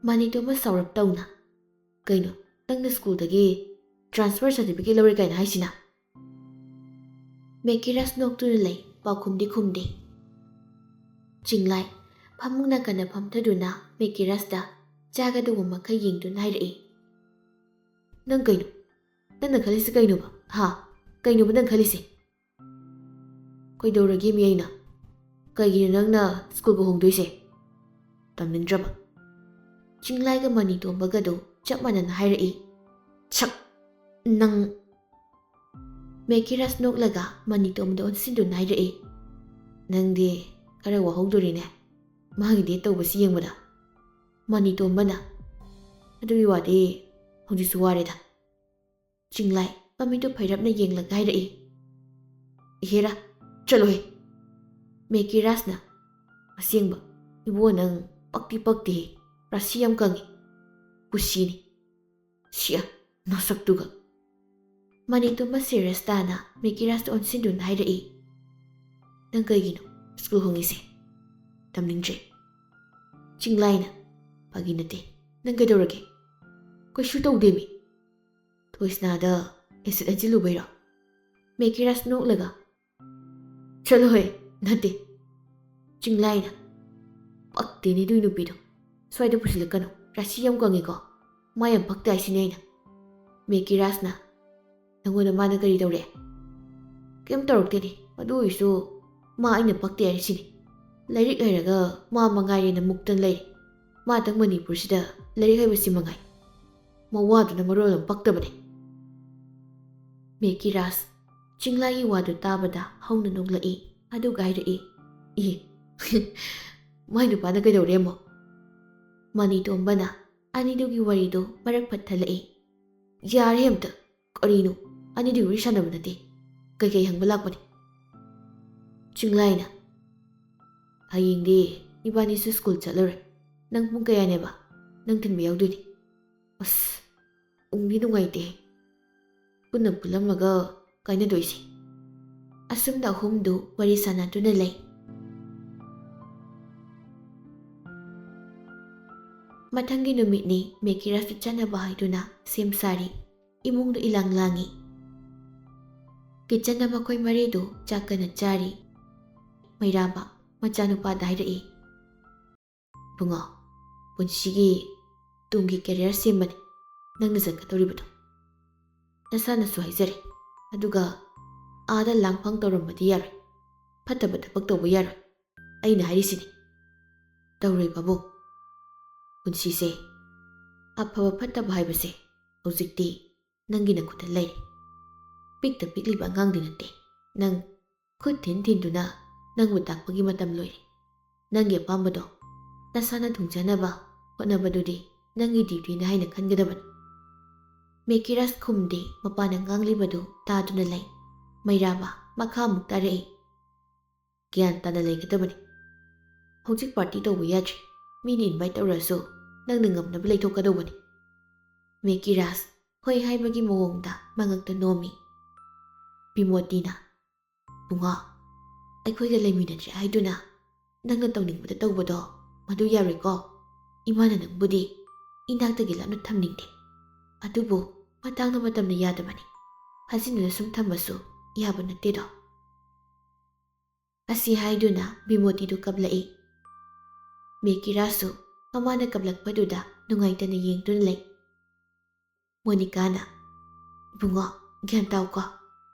[SPEAKER 1] ꯃꯅꯤꯇꯣꯝꯕ ꯁꯥꯎꯔꯞ ꯇꯧꯅ꯫ "ꯀꯩꯅꯣ ꯅꯪꯅ ꯁ꯭ꯀꯨꯜꯗꯒꯤ ꯇ꯭ꯔꯥꯟꯁꯐꯔ ꯁꯥꯔꯇꯤꯐꯤꯀꯦꯠ ꯂꯧꯔꯦ ꯀꯥꯏꯅ ꯍꯥꯏꯁꯤꯅ?" ꯃꯦꯀꯤꯔꯥꯁ ꯅꯣꯛꯇꯨꯅ ꯂꯩ, ꯄꯥꯎꯈꯨꯝꯗꯤ ꯈꯨꯝꯗꯦ꯫ ꯆꯤꯡꯂꯥꯏ ꯐꯃꯨꯡ ꯅꯥꯀꯟꯗ ꯐꯝꯊꯗꯨꯅ ꯃꯦꯀꯤꯔꯥꯁꯇ ꯆꯥꯒꯗꯧꯕ ꯃꯈꯩ ꯌꯦꯡꯗꯨꯅ ꯍꯥꯏꯔꯛꯏ꯫ "ꯅꯪ ꯀꯩꯅꯣ ꯅꯪꯅ ꯈꯜꯂꯤꯁꯦ ꯀꯩꯅꯣꯕ? ꯍꯥ? ꯀꯩꯅꯣꯕ ꯅꯪ ꯈꯜꯂꯤꯁꯦ? ꯀꯩꯗꯧꯔꯒꯦ ꯃꯤ ꯑꯩꯅ? ꯀꯩꯒꯤꯅꯣ ꯅꯪꯅ ꯁ꯭ꯀꯨꯜꯒ ꯍꯣꯡꯗꯣꯏꯁꯦ? ꯇꯝꯅꯤꯡꯗ꯭ꯔꯕ? ꯆꯤꯡꯂꯥꯏꯒ ꯃꯅꯤꯇꯣꯝꯕꯒꯗꯣ ꯆꯞ ꯃꯥꯟꯅꯅ ꯍꯥꯏꯔꯛꯏ꯫ ꯁꯛ! ꯅꯪ… ꯃꯦꯀꯤꯔꯥꯁ ꯅꯣꯛꯂꯒ ꯃꯅꯤꯇꯣꯝꯕꯗ ꯑꯣꯟꯁꯤꯟꯗꯨꯅ ꯍꯥꯏꯔꯛꯏ꯫ ꯅꯪꯗꯤ ꯈꯔ ꯋꯥꯍꯧꯗꯣꯔꯤꯅꯦ ꯃꯥꯒꯤ ꯗꯦꯠ ꯇꯧꯕꯁꯤ ꯌꯦꯡꯕꯗ꯫ ꯃꯅꯤꯇꯣꯝꯕꯅ ꯑꯗꯨꯒꯤ ꯋꯥꯗꯤ ꯍꯧꯖꯤꯛꯁꯨ ꯋꯥꯔꯦꯗ꯫ ꯆꯤꯡꯂꯥꯏ ꯃꯃꯤꯠꯇꯨ ꯐꯩꯔꯞꯅ ꯌꯦꯡꯂꯒ ꯍꯥꯏꯔꯛꯏ꯫ ꯏꯍꯦꯔꯥ ꯆꯠꯂꯣꯍꯦ꯫ ꯃꯦꯀꯤꯔꯥꯁꯅ ꯑꯁꯦꯡꯕ ꯏꯕꯣ ꯅꯪ ꯄꯛꯇꯤ ꯄꯛꯇꯦꯍꯦ, ꯔꯥꯁꯤ ꯌꯥꯝ ꯀꯪꯉꯤ, ꯀꯨꯁꯤꯅꯤ꯫ ꯁꯤꯌꯥ ꯅꯁꯛꯇꯨꯒ꯫ ꯃꯅꯤꯇꯣꯝꯕ ꯁꯤꯔꯤꯌꯁ ꯇꯥꯅ ꯃꯦꯀꯤꯔꯥꯁꯇ ꯑꯣꯟꯁꯤꯟꯗꯨꯅ ꯍꯥꯏꯔꯛꯏ꯫ ꯅꯪ ꯀꯩꯒꯤꯅꯣ ꯁ꯭ꯀꯨꯜ ꯍꯣꯡꯉꯤꯁꯦ? ꯇꯝꯅꯤꯡꯗ꯭ꯔꯦ? ꯆꯤꯡꯂꯥꯏꯅ ꯐꯥꯒꯤ ꯅꯠꯇꯦ, ꯅꯪ ꯀꯩꯗꯧꯔꯒꯦ? ꯀꯩꯁꯨ ꯇꯧꯗꯦꯃꯤ꯫ ꯊꯣꯏꯁꯅꯥꯗ ꯑꯦꯁꯤꯗ ꯍꯩꯖꯤꯜꯂꯨꯕꯩꯔꯣ? ꯃꯦꯀꯤꯔꯥꯁ ꯅꯣꯛꯂꯒ ꯆꯠꯂꯣꯍꯦ ꯅꯠꯇꯦ꯫ ꯆꯤꯡꯂꯥꯏꯅ ꯄꯛꯇꯦꯅꯦ ꯑꯗꯨꯏ ꯅꯨꯄꯤꯗꯣ, ꯁ꯭ꯋꯥꯏꯗ ꯄꯨꯁꯤꯜꯂꯛꯀꯅꯨ, ꯔꯥꯁꯤ ꯌꯥꯝ ꯀꯪꯉꯤꯀꯣ, ꯃꯥ ꯌꯥꯝ ꯄꯛꯇꯦ ꯍꯥꯏꯁꯤꯅꯦ ꯑꯩꯅ꯫ ꯃꯦꯀꯤꯔꯥꯁꯅ ꯅꯪꯉꯣꯟꯗ ꯃꯥꯅ ꯀꯔꯤ ꯇꯧꯔꯦ? ꯀꯩꯝ ꯇꯧꯔꯛꯇꯦꯅꯦ, ꯑꯗꯨ ꯑꯣꯏꯔꯁꯨ ꯃꯥ ꯑꯩꯅ ꯄꯛꯇꯦ ꯍꯥꯏꯁꯤꯅꯤ꯫ ꯂꯥꯏꯔꯤꯛ ꯍꯩꯔꯒ ꯃꯥ ꯃꯉꯥꯏꯔꯦꯅ ꯃꯨꯛꯇꯅ ꯂꯩꯔꯤ, ꯃꯥꯇꯪ ꯃꯅꯤꯄꯨꯔꯁꯤꯗ ꯂꯥꯏꯔꯤꯛ ꯍꯩꯕꯁꯤ ꯃꯉꯥꯏ, ꯃꯋꯥꯗꯨꯅ ꯃꯔꯣꯜ ꯑꯃ ꯄꯛꯇꯕꯅꯦ꯫ ꯃꯦꯀꯤꯔꯥꯁ ꯆꯤꯡꯂꯥꯏꯒꯤ ꯋꯥꯗꯨ ꯇꯥꯕꯗ ꯍꯧꯅ ꯅꯣꯛꯂꯛꯏ, ꯑꯗꯨꯒ ꯍꯥꯏꯔꯛꯏ꯫ ꯏꯍꯦ ꯃꯥꯏ ꯅꯨꯄꯥꯅ ꯀꯩꯗꯧꯔꯦ ꯑꯃꯨꯛ? ꯃꯅꯤꯇꯣꯝꯕꯅ ꯑꯅꯤꯗꯨꯒꯤ ꯋꯥꯔꯤꯗꯨ ꯃꯔꯛ ꯐꯠꯊꯜꯂꯛꯏ꯫ ꯌꯥꯔꯦ ꯑꯝꯇ, ꯀꯔꯤꯅꯣ ꯑꯅꯤꯗꯨꯒꯤ ꯋꯥꯔꯤ ꯁꯥꯟꯅꯕ ꯅꯠꯇꯦ, ꯀꯩꯀꯩ ꯍꯪꯕ ꯂꯥꯛꯄꯅꯤ꯫ ꯆꯤꯡꯂꯥꯏꯅ ꯍꯌꯦꯡꯗꯤ ꯏꯕꯥꯅꯤꯁꯨ ꯁ꯭ꯀꯨꯜ ꯆꯠꯂꯔꯣꯏ, ꯅꯪ ꯄꯨꯡ ꯀꯌꯥꯅꯦꯕ ꯅꯪ ꯊꯤꯟꯕ ꯌꯥꯎꯗꯣꯏꯅꯤ? ꯑꯁ ꯄꯨꯡꯗꯤ ꯅꯨꯡꯉꯥꯏꯇꯦ, ꯄꯨꯟꯅ ꯄꯨꯜꯂꯝꯃꯒ ꯀꯥꯏꯅꯗꯣꯏꯁꯦ꯫ ꯑꯁꯨꯝꯅ ꯑꯍꯨꯝꯗꯨ ꯋꯥꯔꯤ ꯁꯥꯟꯅꯗꯨꯅ ꯂꯩ꯫ ꯃꯊꯪꯒꯤ ꯅꯨꯃꯤꯠꯅꯤ ꯃꯦꯀꯤꯔꯥꯁꯇ ꯆꯠꯅꯕ ꯍꯥꯏꯗꯨꯅ ꯁꯦꯝ ꯁꯥꯔꯤ꯫ ꯏꯃꯨꯡꯗꯨ ꯏꯂꯥꯡ ꯂꯥꯡꯉꯤ꯫ ꯀꯤꯠꯆꯟꯗ ꯃꯈꯣꯏ ꯃꯔꯤꯗꯨ ꯆꯥꯛ ꯀꯟꯅ ꯆꯥꯔꯤ꯫ ꯃꯩꯔꯥꯕ ꯃꯆꯥꯅꯨꯄꯥꯗ ꯍꯥꯏꯔꯛꯏ꯫ ꯏꯕꯨꯡꯉꯣ, ꯄꯨꯟꯁꯤꯒꯤ ꯇꯨꯡꯒꯤ ꯀꯦꯔꯤꯌꯔ ꯁꯦꯝꯕꯅꯤ ꯅꯪꯅ ꯆꯠꯀꯗꯧꯔꯤꯕꯗꯣ꯫ ꯅꯁꯥꯅꯁꯨ ꯍꯥꯏꯖꯔꯦ, ꯑꯗꯨꯒ ꯑꯥꯗ ꯂꯥꯡꯐꯥꯡ ꯇꯧꯔꯝꯕꯗꯤ ꯌꯥꯔꯣꯏ, ꯐꯠꯇꯕ ꯊꯕꯛ ꯇꯧꯕ ꯌꯥꯔꯣꯏ, ꯑꯩꯅ ꯍꯥꯏꯔꯤꯁꯤꯅꯤ꯫ ꯇꯧꯔꯣꯏ ꯄꯥꯕꯨꯡ, ꯄꯨꯟꯁꯤꯁꯦ ꯑꯐꯕ ꯐꯠꯇꯕ ꯍꯥꯏꯕꯁꯦ ꯍꯧꯖꯤꯛꯇꯤ ꯅꯪꯒꯤ ꯅꯈꯨꯠꯇ ꯂꯩꯔꯦ꯫ ꯄꯤꯛꯇ ꯄꯤꯛꯂꯤꯕ ꯑꯉꯥꯡꯗꯤ ꯅꯠꯇꯦ ꯅꯪ, ꯈꯨꯠ ꯊꯤꯟꯗꯨꯅ ꯅꯪꯕꯨ ꯇꯥꯛꯄꯒꯤ ꯃꯇꯝ ꯂꯣꯏꯔꯦ꯫ ꯅꯪꯒꯤ ꯑꯄꯥꯝꯕꯗꯣ ꯅꯁꯥꯅ ꯊꯨꯡꯖꯅꯕ ꯍꯣꯠꯅꯕꯗꯨꯗꯤ ꯅꯪꯒꯤ ꯗ꯭ꯌꯨꯇꯤꯅꯤ ꯍꯥꯏꯅ ꯈꯟꯒꯗꯕꯅꯤ꯫ ꯃꯦꯀꯤꯔꯥꯁ ꯈꯨꯝꯗꯦ, ꯃꯄꯥꯅ ꯉꯥꯡꯂꯤꯕꯗꯨ ꯇꯥꯗꯨꯅ ꯂꯩ꯫ ꯃꯩꯔꯥꯕ ꯃꯈꯥ ꯑꯃꯨꯛ ꯇꯥꯔꯛꯏ꯫ ꯒ꯭ꯌꯥꯟ ꯇꯥꯅ ꯂꯩꯒꯗꯕꯅꯤ, ꯍꯧꯖꯤꯛ ꯄꯥꯔꯇꯤ ꯇꯧꯕ ꯌꯥꯗ꯭ꯔꯤ, ꯃꯤꯅ ꯏꯟꯚꯥꯏꯠ ꯇꯧꯔꯁꯨ ꯅꯪꯅ ꯉꯝꯅꯕ ꯂꯩꯊꯣꯛꯀꯗꯧꯕꯅꯤ꯫ ꯃꯦꯀꯤꯔꯥꯁ ꯍꯣꯏ ꯍꯥꯏꯕꯒꯤ ꯃꯑꯣꯡꯗ ꯃꯉꯛꯇ ꯅꯣꯝꯃꯤ꯫ ꯕꯤꯃꯣꯇꯤꯅ ꯏꯕꯨꯡꯉꯣ, ꯑꯩꯈꯣꯏꯒ ꯂꯩꯃꯤꯟꯅꯗ꯭ꯔꯦ ꯍꯥꯏꯗꯨꯅ ꯅꯪꯅ ꯇꯧꯅꯤꯡꯕꯗ ꯇꯧꯕꯗꯣ ꯃꯗꯨ ꯌꯥꯔꯣꯏꯀꯣ꯫ ꯏꯃꯥꯅ ꯅꯪꯕꯨꯗꯤ ꯏꯅꯥꯛꯇꯒꯤ ꯂꯥꯞꯅ ꯊꯝꯅꯤꯡꯗꯦ, ꯑꯗꯨꯕꯨ ꯃꯇꯥꯡꯅ ꯃꯇꯝꯅ ꯌꯥꯗꯕꯅꯤ, ꯐꯥꯖꯤꯟꯗꯨꯅ ꯁꯨꯝ ꯊꯝꯕꯁꯨ ꯌꯥꯕ ꯅꯠꯇꯦꯗꯣ꯫ ꯑꯁꯤ ꯍꯥꯏꯗꯨꯅ ꯕꯤꯃꯣꯇꯤꯗꯨ ꯀꯞꯂꯛꯏ꯫ ꯃꯦꯀꯤꯔꯥꯁꯁꯨ ꯃꯃꯥꯅ ꯀꯞꯂꯛꯄꯗꯨꯗ ꯅꯨꯡꯉꯥꯏꯇꯅ ꯌꯦꯡꯗꯨꯅ ꯂꯩ꯫ ꯃꯣꯅꯤꯀꯥꯅ ꯏꯕꯨꯡꯉꯣ ꯒ꯭ꯌꯥꯟ ꯇꯥꯎꯀꯣ,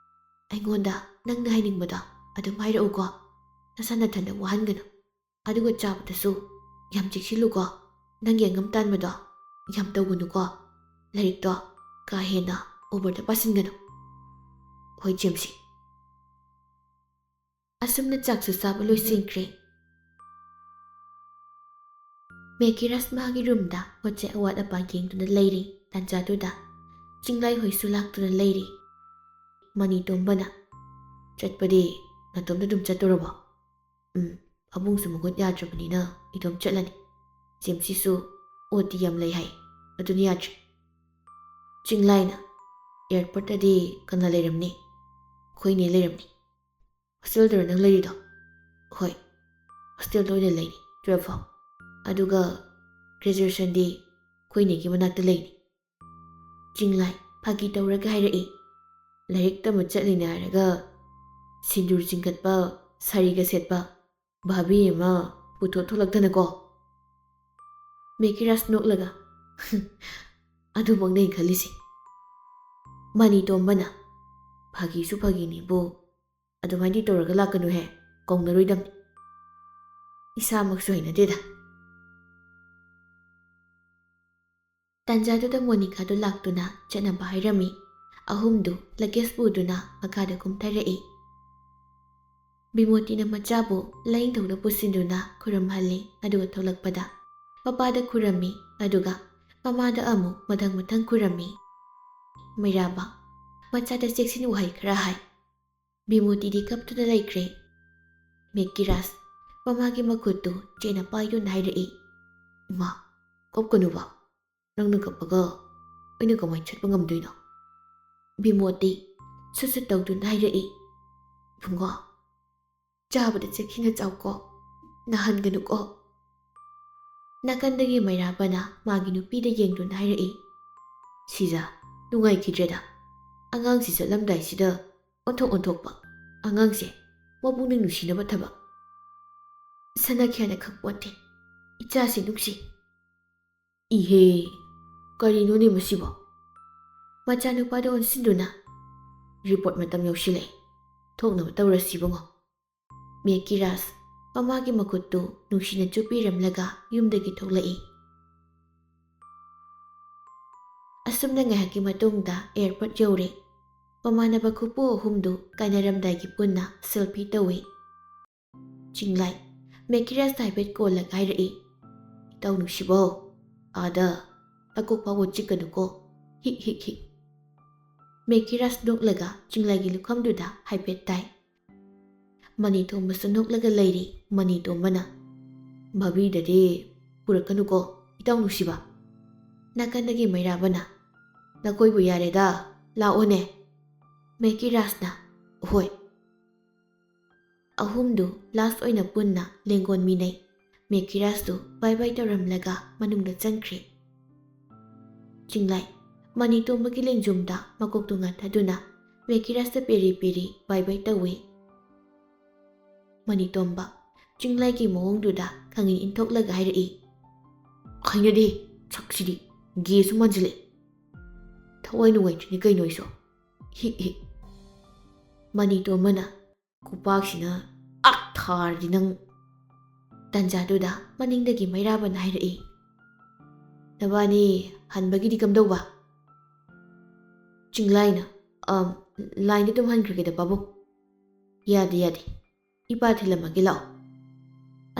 [SPEAKER 1] ꯑꯩꯉꯣꯟꯗ ꯅꯪꯅ ꯍꯥꯏꯅꯤꯡꯕꯗꯣ ꯑꯗꯨꯝ ꯍꯥꯏꯔꯛꯎꯀꯣ, ꯅꯁꯥ ꯅꯊꯟꯗ ꯋꯥꯍꯟꯒꯅꯨ, ꯑꯗꯨꯒ ꯆꯥꯕꯗꯁꯨ ꯌꯥꯝ ꯆꯦꯛꯁꯤꯜꯂꯨꯀꯣ, ꯅꯪꯒꯤ ꯑꯉꯝ ꯇꯥꯟꯕꯗꯣ ꯌꯥꯝ ꯇꯧꯒꯅꯨꯀꯣ, ꯂꯥꯏꯔꯤꯛꯇꯣ ꯀꯥ ꯍꯦꯟꯅ ꯑꯣꯚꯔꯗ ꯄꯥꯁꯤꯟꯒꯅꯨ꯫ ꯍꯣꯏ ꯖꯦꯝꯁꯤ꯫ ꯑꯁꯨꯝꯅ ꯆꯥꯛꯁꯨ ꯆꯥꯕ ꯂꯣꯏꯁꯤꯟꯈ꯭ꯔꯦ꯫ ꯃꯦꯀꯤꯔꯥꯁ ꯃꯥꯒꯤ ꯔꯨꯝꯗ ꯋꯥꯆꯦ ꯑꯋꯥꯠ ꯑꯄꯥ ꯌꯦꯡꯗꯨꯅ ꯂꯩꯔꯤ꯫ ꯇꯥꯟꯖꯥꯗꯨꯗ ꯆꯤꯡꯂꯥꯏ ꯍꯣꯏꯁꯨ ꯂꯥꯛꯇꯨꯅ ꯂꯩꯔꯤ꯫ ꯃꯅꯤꯇꯣꯝꯕꯅ ꯆꯠꯄꯗꯤ ꯅꯇꯣꯝꯗ ꯑꯗꯨꯝ ꯆꯠꯇꯣꯔꯕꯣ? ꯄꯥꯕꯨꯡꯁꯨ ꯃꯈꯨꯠ ꯌꯥꯗ꯭ꯔꯕꯅꯤꯅ ꯏꯇꯣꯝ ꯆꯠꯂꯅꯤ, ꯖꯦꯝꯁꯤꯁꯨ ꯑꯣꯇꯤ ꯌꯥꯝ ꯂꯩ ꯍꯥꯏ, ꯑꯗꯨꯅ ꯌꯥꯗ꯭ꯔꯦ꯫ ꯆꯤꯡꯂꯥꯏꯅ ꯑꯦꯌꯥꯔꯄꯣꯔꯠꯇꯗꯤ ꯀꯅꯥ ꯂꯩꯔꯝꯅꯤ? ꯑꯩꯈꯣꯏꯅꯦ ꯂꯩꯔꯝꯅꯤ꯫ ꯍꯣꯁꯇꯦꯜꯗꯔ ꯅꯪ ꯂꯩꯔꯤꯗꯣ? ꯍꯣꯏ, ꯍꯣꯁꯇꯦꯜꯗ ꯑꯣꯏꯅ ꯂꯩꯔꯤ 12 ꯐꯥꯎ, ꯑꯗꯨꯒ ꯒ꯭ꯔꯦꯖꯨꯑꯦꯁꯟꯗꯤ ꯑꯩꯈꯣꯏꯅꯦꯒꯤ ꯃꯅꯥꯛꯇ ꯂꯩꯅꯤ꯫ ꯆꯤꯡꯂꯥꯏ ꯐꯥꯒꯤ ꯇꯧꯔꯒ ꯍꯥꯏꯔꯛꯏ꯫ ꯂꯥꯏꯔꯤꯛ ꯇꯝꯕ ꯆꯠꯂꯤꯅꯦ ꯍꯥꯏꯔꯒ ꯁꯤꯟꯗꯨꯔ ꯆꯤꯡꯈꯠꯄ, ꯁꯥꯔꯤꯒ ꯁꯦꯠꯄ ꯚꯥꯕꯤ ꯑꯃ ꯄꯨꯊꯣꯛ ꯊꯣꯛꯂꯛꯇꯅꯀꯣ꯫ ꯃꯦꯀꯤꯔꯥꯁ ꯅꯣꯛꯂꯒ ꯑꯗꯨꯃꯛꯅꯦ ꯑꯩ ꯈꯜꯂꯤꯁꯦ꯫ ꯃꯅꯤ ꯇꯣꯝꯕꯅ ꯐꯥꯒꯤꯁꯨ ꯐꯥꯒꯤꯅꯤꯕꯨ ꯑꯗꯨꯃꯥꯏꯅꯗꯤ ꯇꯧꯔꯒ ꯂꯥꯛꯀꯅꯨꯍꯦ, ꯀꯧꯅꯔꯣꯏꯗꯝꯅꯤ. ꯏꯁꯥꯃꯛꯁꯨ ꯍꯩꯅꯗꯦꯗ. ꯇꯥꯟꯖꯥꯗꯨꯗ ꯃꯣꯅꯤꯀꯥꯗꯨ ꯂꯥꯛꯇꯨꯅ ꯆꯠꯅꯕ ꯍꯥꯏꯔꯝꯃꯤ. ꯑꯍꯨꯝꯗꯨ ꯂꯒꯦꯖ ꯄꯨꯗꯨꯅ ꯃꯈꯥꯗ ꯀꯨꯝꯊꯔꯛꯏ. ꯕꯤꯃꯣꯇꯤꯅ ꯃꯆꯥꯕꯨ ꯂꯥꯏꯌꯤꯡꯊꯧꯗ ꯄꯨꯁꯤꯟꯗꯨꯅ ꯈꯨꯔꯨꯝꯍꯜꯂꯤ. ꯑꯗꯨꯒ ꯊꯣꯛꯂꯛꯄꯗ ꯃꯄꯥꯗ ꯈꯨꯔꯝꯃꯤ. ꯑꯗꯨꯒ ꯃꯃꯥꯗ ꯑꯃꯨꯛ ꯃꯊꯪ ꯃꯊꯪ ꯈꯨꯔꯝꯃꯤ. ꯃꯩꯔꯥꯕ ꯃꯆꯥꯗ ꯆꯦꯛꯁꯤꯟ ꯋꯥꯍꯩ ꯈꯔ ꯍꯥꯏ. ꯕꯤꯃꯣꯇꯤꯗꯤ ꯀꯞꯇꯨꯅ ꯂꯩꯈ꯭ꯔꯦ. ꯃꯦꯛꯀꯤꯔꯥꯁ ꯃꯃꯥꯒꯤ ꯃꯈꯨꯠꯇꯨ ꯆꯦꯅ ꯄꯥꯏꯗꯨꯅ ꯍꯥꯏꯔꯛꯏ. ꯏꯃꯥ, ꯀꯞꯀꯅꯨꯕ. ꯅꯪꯅ ꯀꯞꯄꯒ ꯑꯩꯅ ꯀꯃꯥꯏꯅ ꯆꯠꯄ ꯉꯝꯗꯣꯏꯅꯣ? ꯕꯤꯃꯣꯇꯤ ꯁꯨꯠ ꯇꯧꯗꯨꯅ ꯍꯥꯏꯔꯛꯏ. ꯏꯕꯨꯡꯉꯣ, ꯆꯥꯕꯗ ꯆꯦꯛꯁꯤꯟꯅ ꯆꯥꯎꯀꯣ, ꯅꯥꯍꯟꯒꯅꯨꯀꯣ. ꯅꯥꯀꯟꯗꯒꯤ ꯃꯩꯔꯥꯕꯅ ꯃꯥꯒꯤ ꯅꯨꯄꯤꯗ ꯌꯦꯡꯗꯨꯅ ꯍꯥꯏꯔꯛꯏ. ꯁꯤꯖꯥ, ꯅꯨꯡꯉꯥꯏꯈꯤꯗ꯭ꯔꯦꯗ. ꯑꯉꯥꯡꯁꯤ ꯆꯠꯂꯝꯗꯥꯏꯁꯤꯗ ꯑꯣꯟꯊꯣꯛꯄ. ꯑꯉꯥꯡꯁꯦ ꯃꯄꯨꯛꯅꯤꯡ ꯅꯨꯡꯁꯤꯅꯕ ꯊꯕꯛ. ꯁꯅꯥꯈ꯭ꯌꯥꯅ ꯈꯪꯄꯣꯟꯇꯦ. ꯏꯆꯥꯁꯤ ꯅꯨꯡꯁꯤ. ꯏꯍꯦ, ꯀꯔꯤꯅꯣꯅꯦ ꯃꯁꯤꯕꯣ? ꯃꯆꯥꯅꯨꯄꯥꯗ ꯑꯣꯟꯁꯤꯟꯗꯨꯅ ꯔꯤꯄꯣꯔꯠ ꯃꯇꯝ ꯌꯧꯁꯤꯜꯂꯛꯑꯦ. ꯊꯣꯛꯅꯕ ꯇꯧꯔꯁꯤ ꯏꯕꯨꯡꯉꯣ. ꯃꯦꯛꯀꯤꯔꯥꯁ ꯃꯃꯥꯒꯤ ꯃꯈꯨꯠꯇꯨ ꯅꯨꯡꯁꯤꯅ ꯆꯨꯞꯄꯤꯔꯝꯂꯒ ꯌꯨꯝꯗꯒꯤ ꯊꯣꯛꯂꯛꯏ. ꯑꯁꯨꯝꯅ ꯉꯥꯏꯍꯥꯛꯀꯤ ꯃꯇꯨꯡꯗ ꯑꯦꯌꯔꯄꯣꯔꯠ ꯌꯧꯔꯦ. ꯃꯃꯥꯟꯅꯕ ꯈꯨꯄꯨ ꯑꯍꯨꯝꯗꯨ ꯀꯥꯏꯅꯔꯝꯗꯥꯏꯒꯤ ꯄꯨꯟꯅ ꯁꯦꯜꯐꯤ ꯇꯧꯏ. ꯆꯤꯡꯂꯥꯏ ꯃꯦꯛꯀꯤꯔꯥꯁꯇ ꯍꯥꯏꯐꯦꯠ ꯀꯣꯜꯂꯒ ꯍꯥꯏꯔꯛꯏ. ꯏꯇꯥꯎ ꯅꯨꯡꯁꯤꯕꯣ, ꯑꯥꯗ ꯇꯀꯣꯛ ꯐꯥꯎꯕ ꯆꯤꯛꯀꯅꯨꯀꯣ. ꯍꯤꯛ ꯍꯤꯛ ꯍꯤꯛ. ꯃꯦꯛꯀꯤꯔꯥꯁ ꯅꯣꯛꯂꯒ ꯆꯤꯡꯂꯥꯏꯒꯤ ꯂꯨꯈꯝꯗꯨꯗ ꯍꯥꯏꯐꯦꯠ ꯇꯥꯏ. ꯃꯅꯤ ꯇꯣꯝꯕꯁꯨ ꯅꯣꯛꯂꯒ ꯂꯩꯔꯤ. ꯃꯅꯤ ꯇꯣꯝꯕꯅ ꯚꯥꯕꯤꯗꯗꯤ ꯄꯨꯔꯛꯀꯅꯨꯀꯣ ꯏꯇꯥꯎ ꯅꯨꯡꯁꯤꯕ. ꯅꯥꯀꯟꯗꯒꯤ ꯃꯩꯔꯥꯕꯅ ꯅꯈꯣꯏꯕꯨ ꯌꯥꯔꯦꯗ, ꯂꯥꯛꯑꯣꯅꯦ. ꯃꯦꯛꯀꯤꯔꯥꯁꯅ ꯍꯣꯏ. ꯑꯍꯨꯝꯗꯨ ꯂꯥꯁ ꯑꯣꯏꯅ ꯄꯨꯟꯅ ꯂꯦꯡꯒꯣꯟ ꯃꯤꯅꯩ. ꯃꯦꯛꯀꯤꯔꯥꯁꯇꯨ ꯕꯥꯏ ꯕꯥꯏ ꯇꯧꯔꯝꯂꯒ ꯃꯅꯨꯡꯗ ꯆꯪꯈ꯭ꯔꯦ. ꯆꯤꯡꯂꯥꯏ ꯃꯅꯤ ꯇꯣꯝꯕꯒꯤ ꯂꯦꯡꯖꯨꯝꯗ ꯃꯀꯣꯛꯇꯨ ꯉꯥꯊꯗꯨꯅ ꯃꯦꯛꯀꯤꯔꯥꯁꯇ ꯄꯦꯔꯤ ꯄꯦꯔꯤ ꯕꯥꯏ ꯕꯥꯏ ꯇꯧꯏ. ꯃꯅꯤ ꯇꯣꯝꯕ ꯆꯤꯡꯂꯥꯏꯒꯤ ꯃꯑꯣꯡꯗꯨꯗ ꯈꯪꯏ ꯏꯟꯊꯣꯛꯂꯒ ꯍꯥꯏꯔꯛꯏ. ꯍꯩꯅꯗꯦ, ꯁꯛꯁꯤꯗꯤ ꯒꯦꯁꯨ ꯃꯥꯟꯁꯤꯜꯂꯛꯑꯦ. ꯊꯋꯥꯏ ꯅꯨꯡꯉꯥꯏꯇ꯭ꯔꯤꯅꯤ ꯀꯩꯅꯣ ꯑꯩꯁꯨ. ꯍꯤꯛ ꯍꯤꯛ. ꯃꯅꯤ ꯇꯣꯝꯕꯅ ꯈꯨꯄꯥꯛꯁꯤꯅ ꯑꯛ ꯊꯥꯔꯗꯤ ꯅꯪ. ꯇꯥꯟꯖꯥꯗꯨꯗ ꯃꯅꯤꯡꯗꯒꯤ ꯃꯩꯔꯥꯕꯅ ꯍꯥꯏꯔꯛꯏ. ꯅꯕꯥꯅꯤ ꯍꯟꯕꯒꯤꯗꯤ ꯀꯝꯗꯧꯕ? ꯆꯤꯡꯂꯥꯏꯅ ꯂꯥꯏꯟꯗ ꯑꯗꯨꯝ ꯍꯟꯈ꯭ꯔꯒꯦꯗ ꯄꯥꯕꯨꯡ. ꯌꯥꯗꯦ, ꯏꯄꯥ ꯊꯤꯜꯂꯝꯃꯒꯦ ꯂꯥꯛꯑꯣ.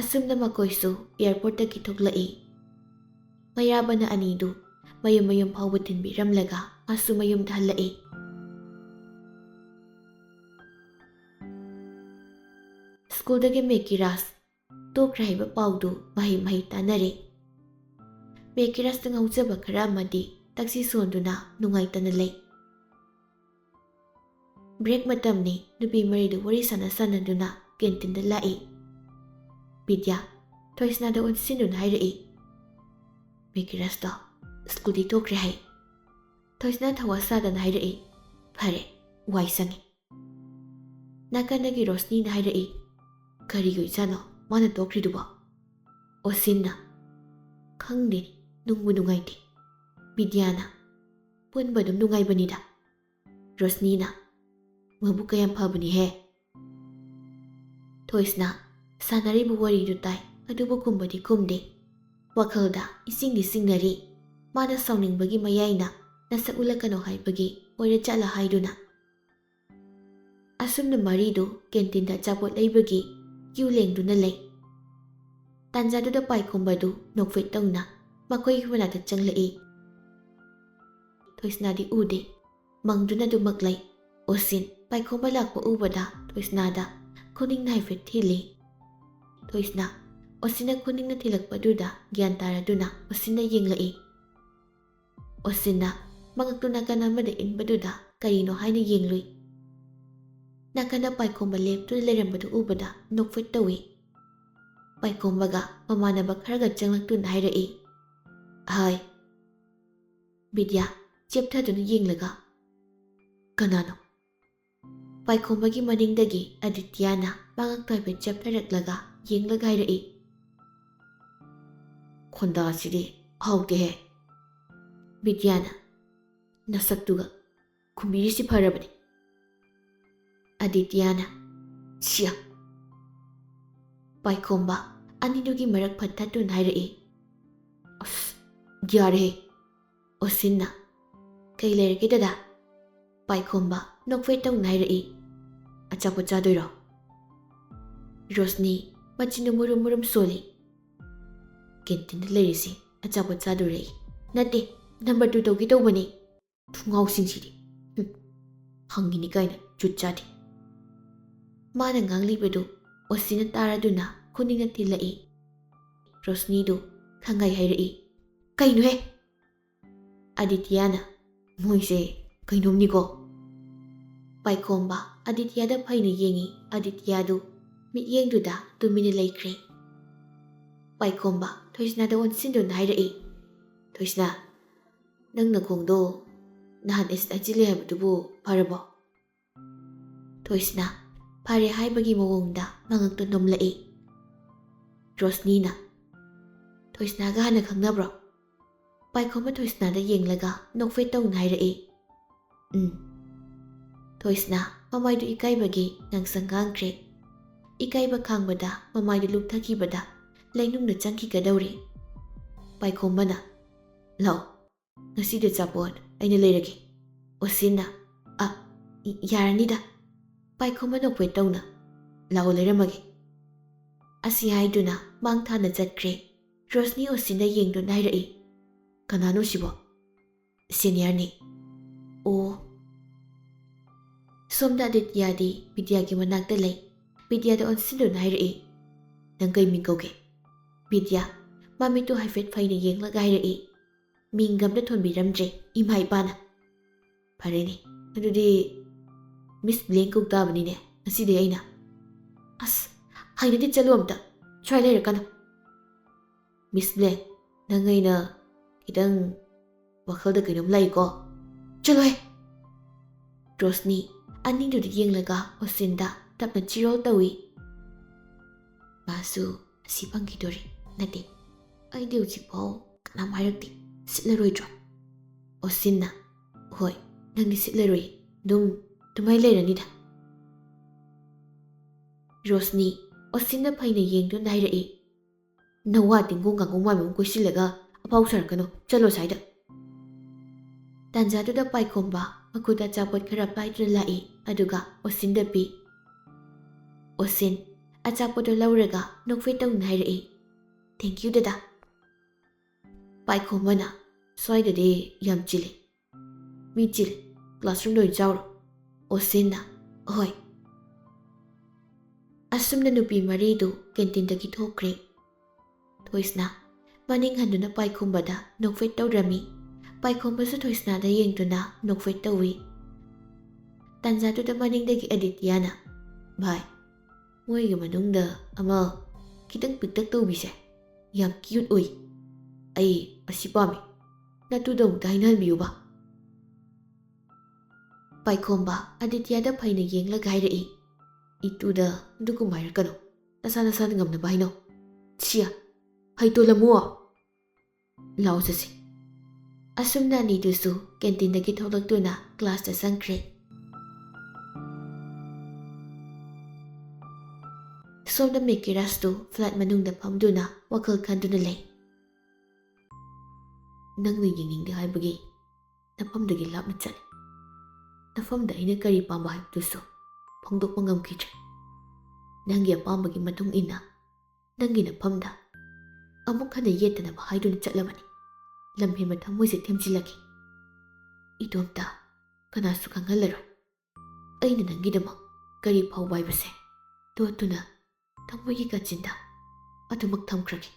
[SPEAKER 1] ꯑꯁꯨꯝꯅ ꯃꯈꯣꯏꯁꯨ ꯑꯦꯌꯔꯄꯣꯔꯠꯇꯒꯤ ꯊꯣꯛꯂꯛꯏ. ꯃꯩꯔꯥꯕꯅ ꯑꯅꯤꯗꯨ ꯃꯌꯨꯝ ꯐꯥꯎꯕ ꯊꯤꯟꯕꯤꯔꯝꯂꯒ ꯃꯥꯁꯨ ꯃꯌꯨꯝꯗ ꯍꯜꯂꯛꯏ. ꯁ꯭ꯀꯨꯜꯗꯒꯤ ꯃꯦꯛꯀꯤꯔꯥꯁ ꯇꯣꯛꯈ꯭ꯔꯦ ꯍꯥꯏꯕ ꯄꯥꯎꯗꯨ ꯃꯍꯩ ꯇꯥꯟꯅꯔꯦ. ꯃꯦꯛꯀꯤꯔꯥꯁꯇ ꯉꯥꯎꯖꯕ ꯈꯔ ꯑꯃꯗꯤ ꯇꯛꯁꯤ ꯁꯣꯟꯗꯨꯅ ꯅꯨꯡꯉꯥꯏꯇꯅ ꯂꯩ. ꯕ꯭ꯔꯦꯛ ꯃꯇꯝꯅꯤ. ꯅꯨꯄꯤ ꯃꯔꯤꯗꯨ ꯋꯥꯔꯤ ꯁꯥꯟꯅꯗꯨꯅ ꯀꯦꯟꯇꯤꯟꯗ ꯂꯥꯛꯏ. ꯕꯤꯗ꯭ꯌꯥ ꯊꯣꯏꯁꯅꯥꯗ ꯑꯣꯟꯁꯤꯟꯗꯨꯅ ꯍꯥꯏꯔꯛꯏ. ꯃꯦꯛꯀꯤꯔꯥꯁꯇꯣ ꯁ꯭ꯀꯨꯜꯗꯤ ꯇꯣꯛꯈ꯭ꯔꯦ ꯍꯥꯏ. ꯊꯣꯏꯁꯅꯥ ꯊꯋꯥ ꯁꯥꯗꯅ ꯍꯥꯏꯔꯛꯏ. ꯐꯔꯦ, ꯋꯥꯏ ꯁꯪꯉꯤ. ꯅꯥꯀꯟꯗꯒꯤ ꯔꯣꯁꯅꯤꯅ ꯍꯥꯏꯔꯛꯏ. ꯀꯔꯤꯒꯤ ꯑꯣꯏꯖꯥꯠꯅꯣ ꯃꯥꯅ ꯇꯣꯛꯈ꯭ꯔꯤꯗꯨꯕꯣ? ꯑꯣꯁꯤꯟꯅ ꯈꯪꯗꯦ, ꯅꯨꯡꯕꯨ ꯅꯨꯡꯉꯥꯏꯇꯦ. ꯕꯤꯗ꯭ꯌꯥꯅ ꯄꯨꯟꯕ ꯑꯗꯨꯝ ꯅꯨꯡꯉꯥꯏꯕꯅꯤꯗ. ꯔꯣꯁꯅꯤꯅ ꯃꯕꯨꯛ ꯀꯌꯥꯝ ꯐꯕꯅꯤꯍꯦ. ꯊꯣꯏꯁꯅꯥ ꯁꯥꯟꯅꯔꯤꯕ ꯋꯥꯔꯤꯗꯨ ꯇꯥꯏ, ꯑꯗꯨꯕꯨ ꯈꯨꯝꯕꯗꯤ ꯈꯨꯝꯗꯦ. ꯋꯥꯈꯜꯗ ꯏꯁꯤꯡꯗꯤ ꯁꯤꯡꯅꯔꯤ. ꯃꯥꯅ ꯁꯥꯎꯅꯤꯡꯕꯒꯤ ꯃꯌꯥꯏꯅ ꯅꯁꯛ ꯎꯠꯂꯛꯀꯅꯣ ꯍꯥꯏꯕꯒꯤ ꯑꯣꯏꯔ ꯆꯠꯂ ꯍꯥꯏꯗꯨꯅ. ꯑꯁꯨꯝꯅ ꯃꯔꯤꯗꯨ ꯀꯦꯟꯇꯤꯟꯗ ꯑꯆꯥꯄꯣꯠ ꯂꯩꯕꯒꯤ ꯀ꯭ꯌꯨ ꯂꯦꯡꯗꯨꯅ ꯂꯩ. ꯇꯥꯟꯖꯥꯗꯨꯗ ꯄꯥꯏꯈꯣꯝꯕꯗꯨ ꯅꯣꯛꯐꯦꯠ ꯇꯧꯅ ꯃꯈꯣꯏꯒꯤ ꯃꯅꯥꯛꯇ ꯆꯪꯂꯛꯏ. ꯊꯣꯏꯁꯅꯥꯗꯤ ꯎꯗꯦ. ꯃꯪꯗꯨꯅ ꯑꯗꯨꯃꯛ ꯂꯩ. ꯑꯣꯁꯤꯟ ꯄꯥꯏꯈꯣꯝꯕ ꯂꯥꯛꯄ ꯎꯕꯗ ꯊꯣꯏꯁꯅꯥꯗ ꯈꯨꯅꯤꯡꯅ ꯍꯥꯏꯐꯦꯠ ꯊꯤꯜꯂꯤ. ꯊꯣꯏꯁꯅꯥ ꯑꯣꯁꯤꯟꯅ ꯈꯨꯅꯤꯡꯅ ꯊꯤꯜꯂꯛꯄꯗꯨꯗ ꯒ꯭ꯌꯥꯟ ꯇꯥꯔꯗꯨꯅ ꯑꯣꯁꯤꯟꯅ ꯌꯦꯡꯂꯛꯏ. ꯑꯣꯁꯤꯟꯅ ꯃꯉꯛꯇꯨ ꯅꯥꯀꯟ ꯑꯃꯗ ꯏꯟꯕꯗꯨꯗ ꯀꯔꯤꯅꯣ ꯍꯥꯏꯅ ꯌꯦꯡꯂꯨꯏ. ꯅꯥꯀꯟꯗ ꯄꯥꯏꯈꯣꯝꯕ ꯂꯦꯞꯇꯨꯅ ꯂꯩꯔꯝꯕꯗꯨ ꯎꯕꯗ ꯅꯣꯛꯐꯦꯠ ꯇꯧꯏ. ꯄꯥꯏꯈꯣꯝꯕꯒ ꯃꯃꯥꯟꯅꯕ ꯈꯔꯒ ꯆꯪꯂꯛꯇꯨꯅ ꯍꯥꯏꯔꯛꯏ. ꯍꯥꯏ. ꯕꯤꯗ꯭ꯌꯥ ꯆꯦꯞꯊꯗꯨꯅ ꯌꯦꯡꯂꯒ ꯀꯅꯥꯅꯣ? ꯄꯥꯏꯈꯣꯝꯕꯒꯤ ꯃꯅꯤꯡꯗꯒꯤ ꯑꯗꯤꯇ꯭ꯌꯥꯅ ꯃꯉꯛꯇꯨ ꯍꯥꯏꯐꯦꯠ ꯆꯦꯞꯊꯔꯛꯂꯒ ꯌꯦꯡꯂꯒ ꯍꯥꯏꯔꯛꯏ. ꯈꯣꯟꯗꯥꯁꯤꯗꯤ ꯍꯥꯎꯇꯦꯍꯦ. ꯕꯤꯗ꯭ꯌꯥꯅ ꯅꯁꯛꯇꯨꯒ ꯈꯨꯝꯕꯤꯔꯤꯁꯤ ꯐꯔꯕꯅꯤ꯫ ꯑꯗꯤꯇ꯭ꯌꯥꯅ ꯁꯤꯌꯥ ꯄꯥꯏꯈꯣꯝꯕ ꯑꯅꯤꯗꯨꯒꯤ ꯃꯔꯛ ꯐꯠꯊꯠꯇꯨꯅ ꯍꯥꯏꯔꯛꯏ꯫ ꯑꯁ ꯌꯥꯔꯦꯍꯦ꯫ ꯑꯣꯁꯤꯟꯅ ꯀꯩ ꯂꯩꯔꯒꯦ ꯗꯗꯥ? ꯄꯥꯏꯈꯣꯝꯕ ꯅꯣꯛꯐꯦꯠ ꯇꯧꯅ ꯍꯥꯏꯔꯛꯏ꯫ ꯑꯆꯥꯄꯣꯠ ꯆꯥꯗꯣꯏꯔꯣ? ꯔꯣꯁꯅꯤ ꯃꯆꯤꯟꯗꯨ ꯃꯨꯔꯨꯝ ꯃꯨꯔꯨꯝ ꯁꯣꯜꯂꯤ꯫ ꯀꯦꯟꯇꯤꯟꯗ ꯂꯩꯔꯤꯁꯤ ꯑꯆꯥꯄꯣꯠ ꯆꯥꯗꯣꯏꯔꯛꯏ ꯅꯠꯇꯦ ꯅꯝꯕꯔ 2 ꯇꯧꯒꯦ ꯇꯧꯕꯅꯤ꯫ ꯊꯨꯡꯉꯥꯎꯁꯤꯡꯁꯤꯗꯤ ꯍꯪꯉꯤꯅꯤ ꯀꯥꯏꯅ ꯖꯨꯠ ꯆꯥꯗꯦ꯫ ꯃꯥꯅ ꯉꯥꯡꯂꯤꯕꯗꯨ ꯑꯣꯁꯤꯟꯅ ꯇꯥꯔꯗꯨꯅ ꯈꯨꯅꯤꯡꯅ ꯊꯤꯜꯂꯛꯏ꯫ ꯔꯣꯁꯅꯤꯗꯨ ꯈꯪꯉꯥꯏ ꯍꯥꯏꯔꯛꯏ꯫ ꯀꯩꯅꯣꯍꯦ? ꯑꯗꯤꯇ꯭ꯌꯥꯅ ꯃꯣꯏꯁꯦ ꯀꯩꯅꯣꯝꯅꯤꯀꯣ꯫ ꯄꯥꯏꯈꯣꯝꯕ ꯑꯗꯤꯇ꯭ꯌꯥꯗ ꯐꯩꯅ ꯌꯦꯡꯉꯤ꯫ ꯑꯗꯤꯇ꯭ꯌꯥꯗꯨ ꯃꯤꯠꯌꯦꯡꯗꯨꯗ ꯇꯨꯃꯤꯟꯅ ꯂꯩꯈ꯭ꯔꯦ꯫ ꯄꯥꯏꯈꯣꯝꯕ ꯊꯣꯏꯁꯅꯥꯗ ꯑꯣꯟꯁꯤꯟꯗꯨꯅ ꯍꯥꯏꯔꯛꯏ꯫ ꯊꯣꯏꯁꯅꯥ ꯅꯪ ꯅꯈꯣꯡꯗꯣ ꯅꯍꯥꯟ ꯑꯦꯁꯤꯗ ꯍꯩꯖꯤꯜꯂꯦ ꯍꯥꯏꯕꯗꯨꯕꯨ ꯐꯔꯕꯣ? ꯊꯣꯏꯁꯅꯥ ꯐꯔꯦ ꯍꯥꯏꯕꯒꯤ ꯃꯑꯣꯡꯗ ꯃꯉꯛꯇꯨ ꯅꯣꯝꯂꯛꯏ꯫ ꯔꯣꯁꯅꯤꯅ ꯊꯣꯏꯁꯅꯥꯒ ꯍꯥꯟꯅ ꯈꯪꯅꯕ꯭ꯔꯣ? ꯄꯥꯏꯈꯣꯝꯕ ꯊꯣꯏꯁꯅꯥꯗ ꯌꯦꯡꯂꯒ ꯅꯣꯛꯐꯦꯠ ꯇꯧꯅ ꯍꯥꯏꯔꯛꯏ꯫ ꯊꯣꯏꯁꯅꯥ ꯃꯃꯥꯏꯗꯨ ꯏꯀꯥꯏꯕꯒꯤ ꯉꯥꯡꯁꯪ ꯉꯥꯡꯈ꯭ꯔꯦ꯫ ꯏꯀꯥꯏꯕ ꯈꯥꯡꯕꯗ ꯃꯃꯥꯏꯗꯨ ꯂꯨꯞꯊꯈꯤꯕꯗ ꯂꯩꯅꯨꯡꯗ ꯆꯪꯈꯤꯒꯗꯧꯔꯦ꯫ ꯄꯥꯏꯈꯣꯝꯕꯅ ꯂꯥꯛꯑꯣ ꯉꯁꯤꯗꯤ ꯑꯆꯥꯄꯣꯠ ꯑꯩꯅ ꯂꯩꯔꯒꯦ꯫ ꯑꯣꯁꯤꯟꯅ ꯌꯥꯔꯅꯤꯗ꯫ ꯄꯥꯏꯈꯣꯝꯕ ꯅꯣꯛꯐꯦꯠ ꯇꯧꯅ ꯂꯥꯛꯑꯣ ꯂꯩꯔꯝꯃꯒꯦ꯫ ꯑꯁꯤ ꯍꯥꯏꯗꯨꯅ ꯃꯥꯡ ꯊꯥꯅ ꯆꯠꯈ꯭ꯔꯦ꯫ ꯔꯣꯁꯅꯤ ꯑꯣꯁꯤꯟꯗ ꯌꯦꯡꯗꯨꯅ ꯍꯥꯏꯔꯛꯏ꯫ ꯀꯅꯥꯅꯣ ꯁꯤꯕꯣ? ꯁꯦꯅꯤꯌꯔꯅꯤ꯫ ꯑꯣ꯫ ꯁꯣꯝꯗ ꯑꯗꯤꯇ꯭ꯌꯥꯗꯤ ꯕꯤꯗ꯭ꯌꯥꯒꯤ ꯃꯅꯥꯛꯇ ꯂꯩ꯫ ꯕꯤꯗ꯭ꯌꯥꯗ ꯑꯣꯟꯁꯤꯟꯗꯨꯅ ꯍꯥꯏꯔꯛꯏ꯫ ꯅꯪ ꯀꯩ ꯃꯤꯡ ꯀꯧꯒꯦ? ꯕꯤꯗ꯭ꯌꯥ ꯃꯃꯤꯠꯇꯨ ꯍꯥꯏꯐꯦꯠ ꯐꯩꯅ ꯌꯦꯡꯂꯒ ꯍꯥꯏꯔꯛꯏ꯫ ꯃꯤꯡꯒ ꯑꯝꯇ ꯊꯣꯟꯕꯤꯔꯝꯗ꯭ꯔꯦ ꯏꯃꯥ ꯏꯄꯥꯅ꯫ ꯐꯔꯦꯅꯦ ꯑꯗꯨꯗꯤ ꯃꯤꯁ ꯕ꯭ꯂꯦꯡ ꯀꯧ ꯇꯥꯕꯅꯤꯅꯦ ꯉꯁꯤꯗꯤ ꯑꯩꯅ꯫ ꯑꯁ ꯍꯩꯅꯗꯤ ꯆꯠꯂꯨ ꯑꯝꯇ ꯁ꯭ꯋꯥꯏ ꯂꯩꯔꯛꯀꯅꯨ꯫ ꯃꯤꯁ ꯕ꯭ꯂꯦꯡ ꯅꯪ ꯑꯩꯅ ꯈꯤꯇꯪ ꯋꯥꯈꯜꯗ ꯀꯩꯅꯣꯝ ꯂꯩꯀꯣ? ꯆꯠꯂꯣꯍꯦ꯫ ꯔꯣꯁꯅꯤ ꯑꯅꯤꯗꯨꯗ ꯌꯦꯡꯂꯒ ꯑꯣꯁꯤꯟꯗ ꯇꯞꯅ ꯆꯤꯔꯣꯜ ꯇꯧꯏ꯫ ꯃꯥꯁꯨ ꯑꯁꯤ ꯐꯪꯈꯤꯗꯣꯔꯤ ꯅꯠꯇꯦ ꯑꯩꯗꯤ ꯍꯧꯖꯤꯛꯐꯥꯎ ꯀꯅꯥꯝ ꯍꯥꯏꯔꯛꯇꯦ ꯁꯤꯠꯂꯔꯣꯏꯗ꯭ꯔꯣ? ꯑꯣꯁꯤꯟꯅ ꯍꯣꯏ ꯅꯪꯗꯤ ꯁꯤꯠꯂꯔꯣꯏ ꯑꯗꯨꯃꯥꯏꯅ ꯂꯩꯔꯅꯤꯗ꯫ ꯔꯣꯁꯅꯤ ꯑꯣꯁꯤꯟꯅ ꯐꯩꯅ ꯌꯦꯡꯗꯨꯅ ꯍꯥꯏꯔꯛꯏ꯫ ꯅꯋꯥ ꯇꯤꯡꯒꯣꯡ ꯀꯥꯡꯒꯣꯡ ꯃꯥꯟꯕ ꯀꯣꯏꯁꯤꯜꯂꯒ ꯑꯐꯥꯎ ꯁꯥꯔꯛꯀꯅꯨ ꯆꯠꯂꯣ ꯁ꯭ꯋꯥꯏꯗ꯫ ꯇꯥꯟꯖꯥꯗꯨꯗ ꯄꯥꯏꯈꯣꯝꯕ ꯃꯈꯨꯠꯇ ꯑꯆꯥꯄꯣꯠ ꯈꯔ ꯄꯥꯏꯗꯨꯅ ꯂꯥꯛꯏ ꯑꯗꯨꯒ ꯑꯣꯁꯤꯟꯗ ꯄꯤ꯫ ꯑꯣꯁꯤꯟ ꯑꯆꯥꯄꯣꯠꯇꯨ ꯂꯧꯔꯒ ꯅꯣꯛꯐꯦꯠ ꯇꯧꯅ ꯍꯥꯏꯔꯛꯏ꯫ ꯊꯦꯡꯛ ꯌꯨ ꯗꯗꯥ꯫ ꯄꯥꯏꯈꯣꯝꯕꯅ ꯁ꯭ꯋꯥꯏꯗꯗꯤ ꯌꯥꯝ ꯆꯤꯜꯂꯤ꯫ ꯃꯤ ꯆꯤꯜꯂꯤ ꯀ꯭ꯂꯥꯁꯔꯨꯝꯗ ꯑꯣꯏꯅ ꯆꯥꯎꯔꯣ꯫ ꯑꯣꯁꯤꯟꯅ ꯍꯣꯏ꯫ ꯑꯁꯨꯝꯅ ꯅꯨꯄꯤ ꯃꯔꯤꯗꯨ ꯀꯦꯟꯇꯤꯟꯗꯒꯤ ꯊꯣꯛꯈ꯭ꯔꯦ꯫ ꯊꯣꯏꯁꯅꯥ ꯃꯅꯤꯡ ꯍꯟꯗꯨꯅ ꯄꯥꯏꯈꯣꯝꯕꯗ ꯅꯣꯛꯐꯦꯠ ꯇꯧꯔꯝꯃꯤ꯫ ꯄꯥꯏꯈꯣꯝꯕꯁꯨ ꯊꯣꯏꯁꯅꯥꯗ ꯌꯦꯡꯗꯨꯅ ꯅꯣꯛꯐꯦꯠ ꯇꯧꯏ꯫ ꯇꯥꯟꯖꯥꯗꯨꯗ ꯃꯅꯤꯡꯗꯒꯤ ꯑꯗꯤꯇ꯭ꯌꯥꯅ ꯚꯥꯏ ꯃꯣꯏꯒꯤ ꯃꯅꯨꯡꯗ ꯑꯃ ꯈꯤꯇꯪ ꯄꯤꯛꯇꯛ ꯇꯧꯕꯤꯁꯦ ꯌꯥꯝ ꯀ꯭ꯌꯨꯠ ꯑꯣꯏ꯫ ꯑꯩ ꯑꯁꯤ ꯄꯥꯝꯃꯤ ꯅꯇꯨꯗ ꯑꯃꯨꯛꯇ ꯍꯥꯏꯅꯍꯟꯕꯤꯌꯨꯕ꯫ ꯄꯥꯏꯈꯣꯝꯕ ꯑꯗꯤꯇ꯭ꯌꯥꯗ ꯐꯩꯅ ꯌꯦꯡꯂꯒ ꯍꯥꯏꯔꯛꯏ꯫ ꯏꯇꯨꯗ ꯑꯗꯨꯒꯨꯝꯕ ꯍꯥꯏꯔꯛꯀꯅꯨ ꯅꯁꯥꯅ ꯉꯝꯅꯕ ꯍꯥꯏꯅꯧ꯫ ꯁꯤꯌꯥ ꯍꯩꯇꯣꯂꯝꯃꯨ ꯂꯥꯛꯑꯣ ꯆꯠꯁꯤ꯫ ꯑꯁꯨꯝꯅ ꯑꯅꯤꯗꯨꯁꯨ ꯀꯦꯟꯇꯤꯟꯗꯒꯤ ꯊꯣꯛꯂꯛꯇꯨꯅ ꯀ꯭ꯂꯥꯁꯇ ꯆꯪꯈ꯭ꯔꯦ꯫ ꯁꯣꯝꯗ ꯃꯦꯀꯤꯔꯥꯁꯇꯨ ꯐ꯭ꯂꯥꯏꯠ ꯃꯅꯨꯡꯗ ꯐꯝꯗꯨꯅ ꯋꯥꯈꯜ ꯈꯟꯗꯨꯅ ꯂꯩ꯫ ꯅꯪꯅ ꯌꯦꯡꯅꯤꯡꯗꯦ ꯍꯥꯏꯕꯒꯤ ꯅꯐꯝꯗꯒꯤ ꯂꯥꯞꯅ ꯆꯠꯂꯤ꯫ ꯅꯐꯝꯗ ꯑꯩꯅ ꯀꯔꯤ ꯄꯥꯝꯕ ꯍꯥꯏꯕꯗꯨꯁꯨ ꯐꯣꯡꯗꯣꯛꯄ ꯉꯝꯈꯤꯗ꯭ꯔꯦ꯫ ꯅꯪꯒꯤ ꯑꯄꯥꯝꯕꯒꯤ ꯃꯇꯨꯡ ꯏꯟꯅ ꯅꯪꯒꯤ ꯅꯐꯝꯗ ꯑꯃꯨꯛ ꯍꯟꯅ ꯌꯦꯠꯇꯅꯕ ꯍꯥꯏꯗꯨꯅ ꯆꯠꯂꯕꯅꯤ꯫ ꯂꯝꯍꯦꯟꯕ ꯊꯃꯣꯏꯁꯦ ꯊꯦꯝꯖꯤꯜꯂꯛꯈꯤ꯫ ꯏꯇꯣꯝꯇ ꯀꯅꯥꯁꯨ ꯈꯪꯍꯜꯂꯔꯣꯏ꯫ ꯑꯩꯅ ꯅꯪꯒꯤꯗꯃꯛ ꯀꯔꯤ ꯐꯥꯎꯕ ꯍꯥꯏꯕꯁꯦ ꯂꯣꯠꯇꯨꯅ ꯊꯃꯣꯏꯒꯤ ꯀꯥꯆꯤꯟꯗ ꯑꯗꯨꯃꯛ ꯊꯝꯈ꯭ꯔꯒꯦ꯫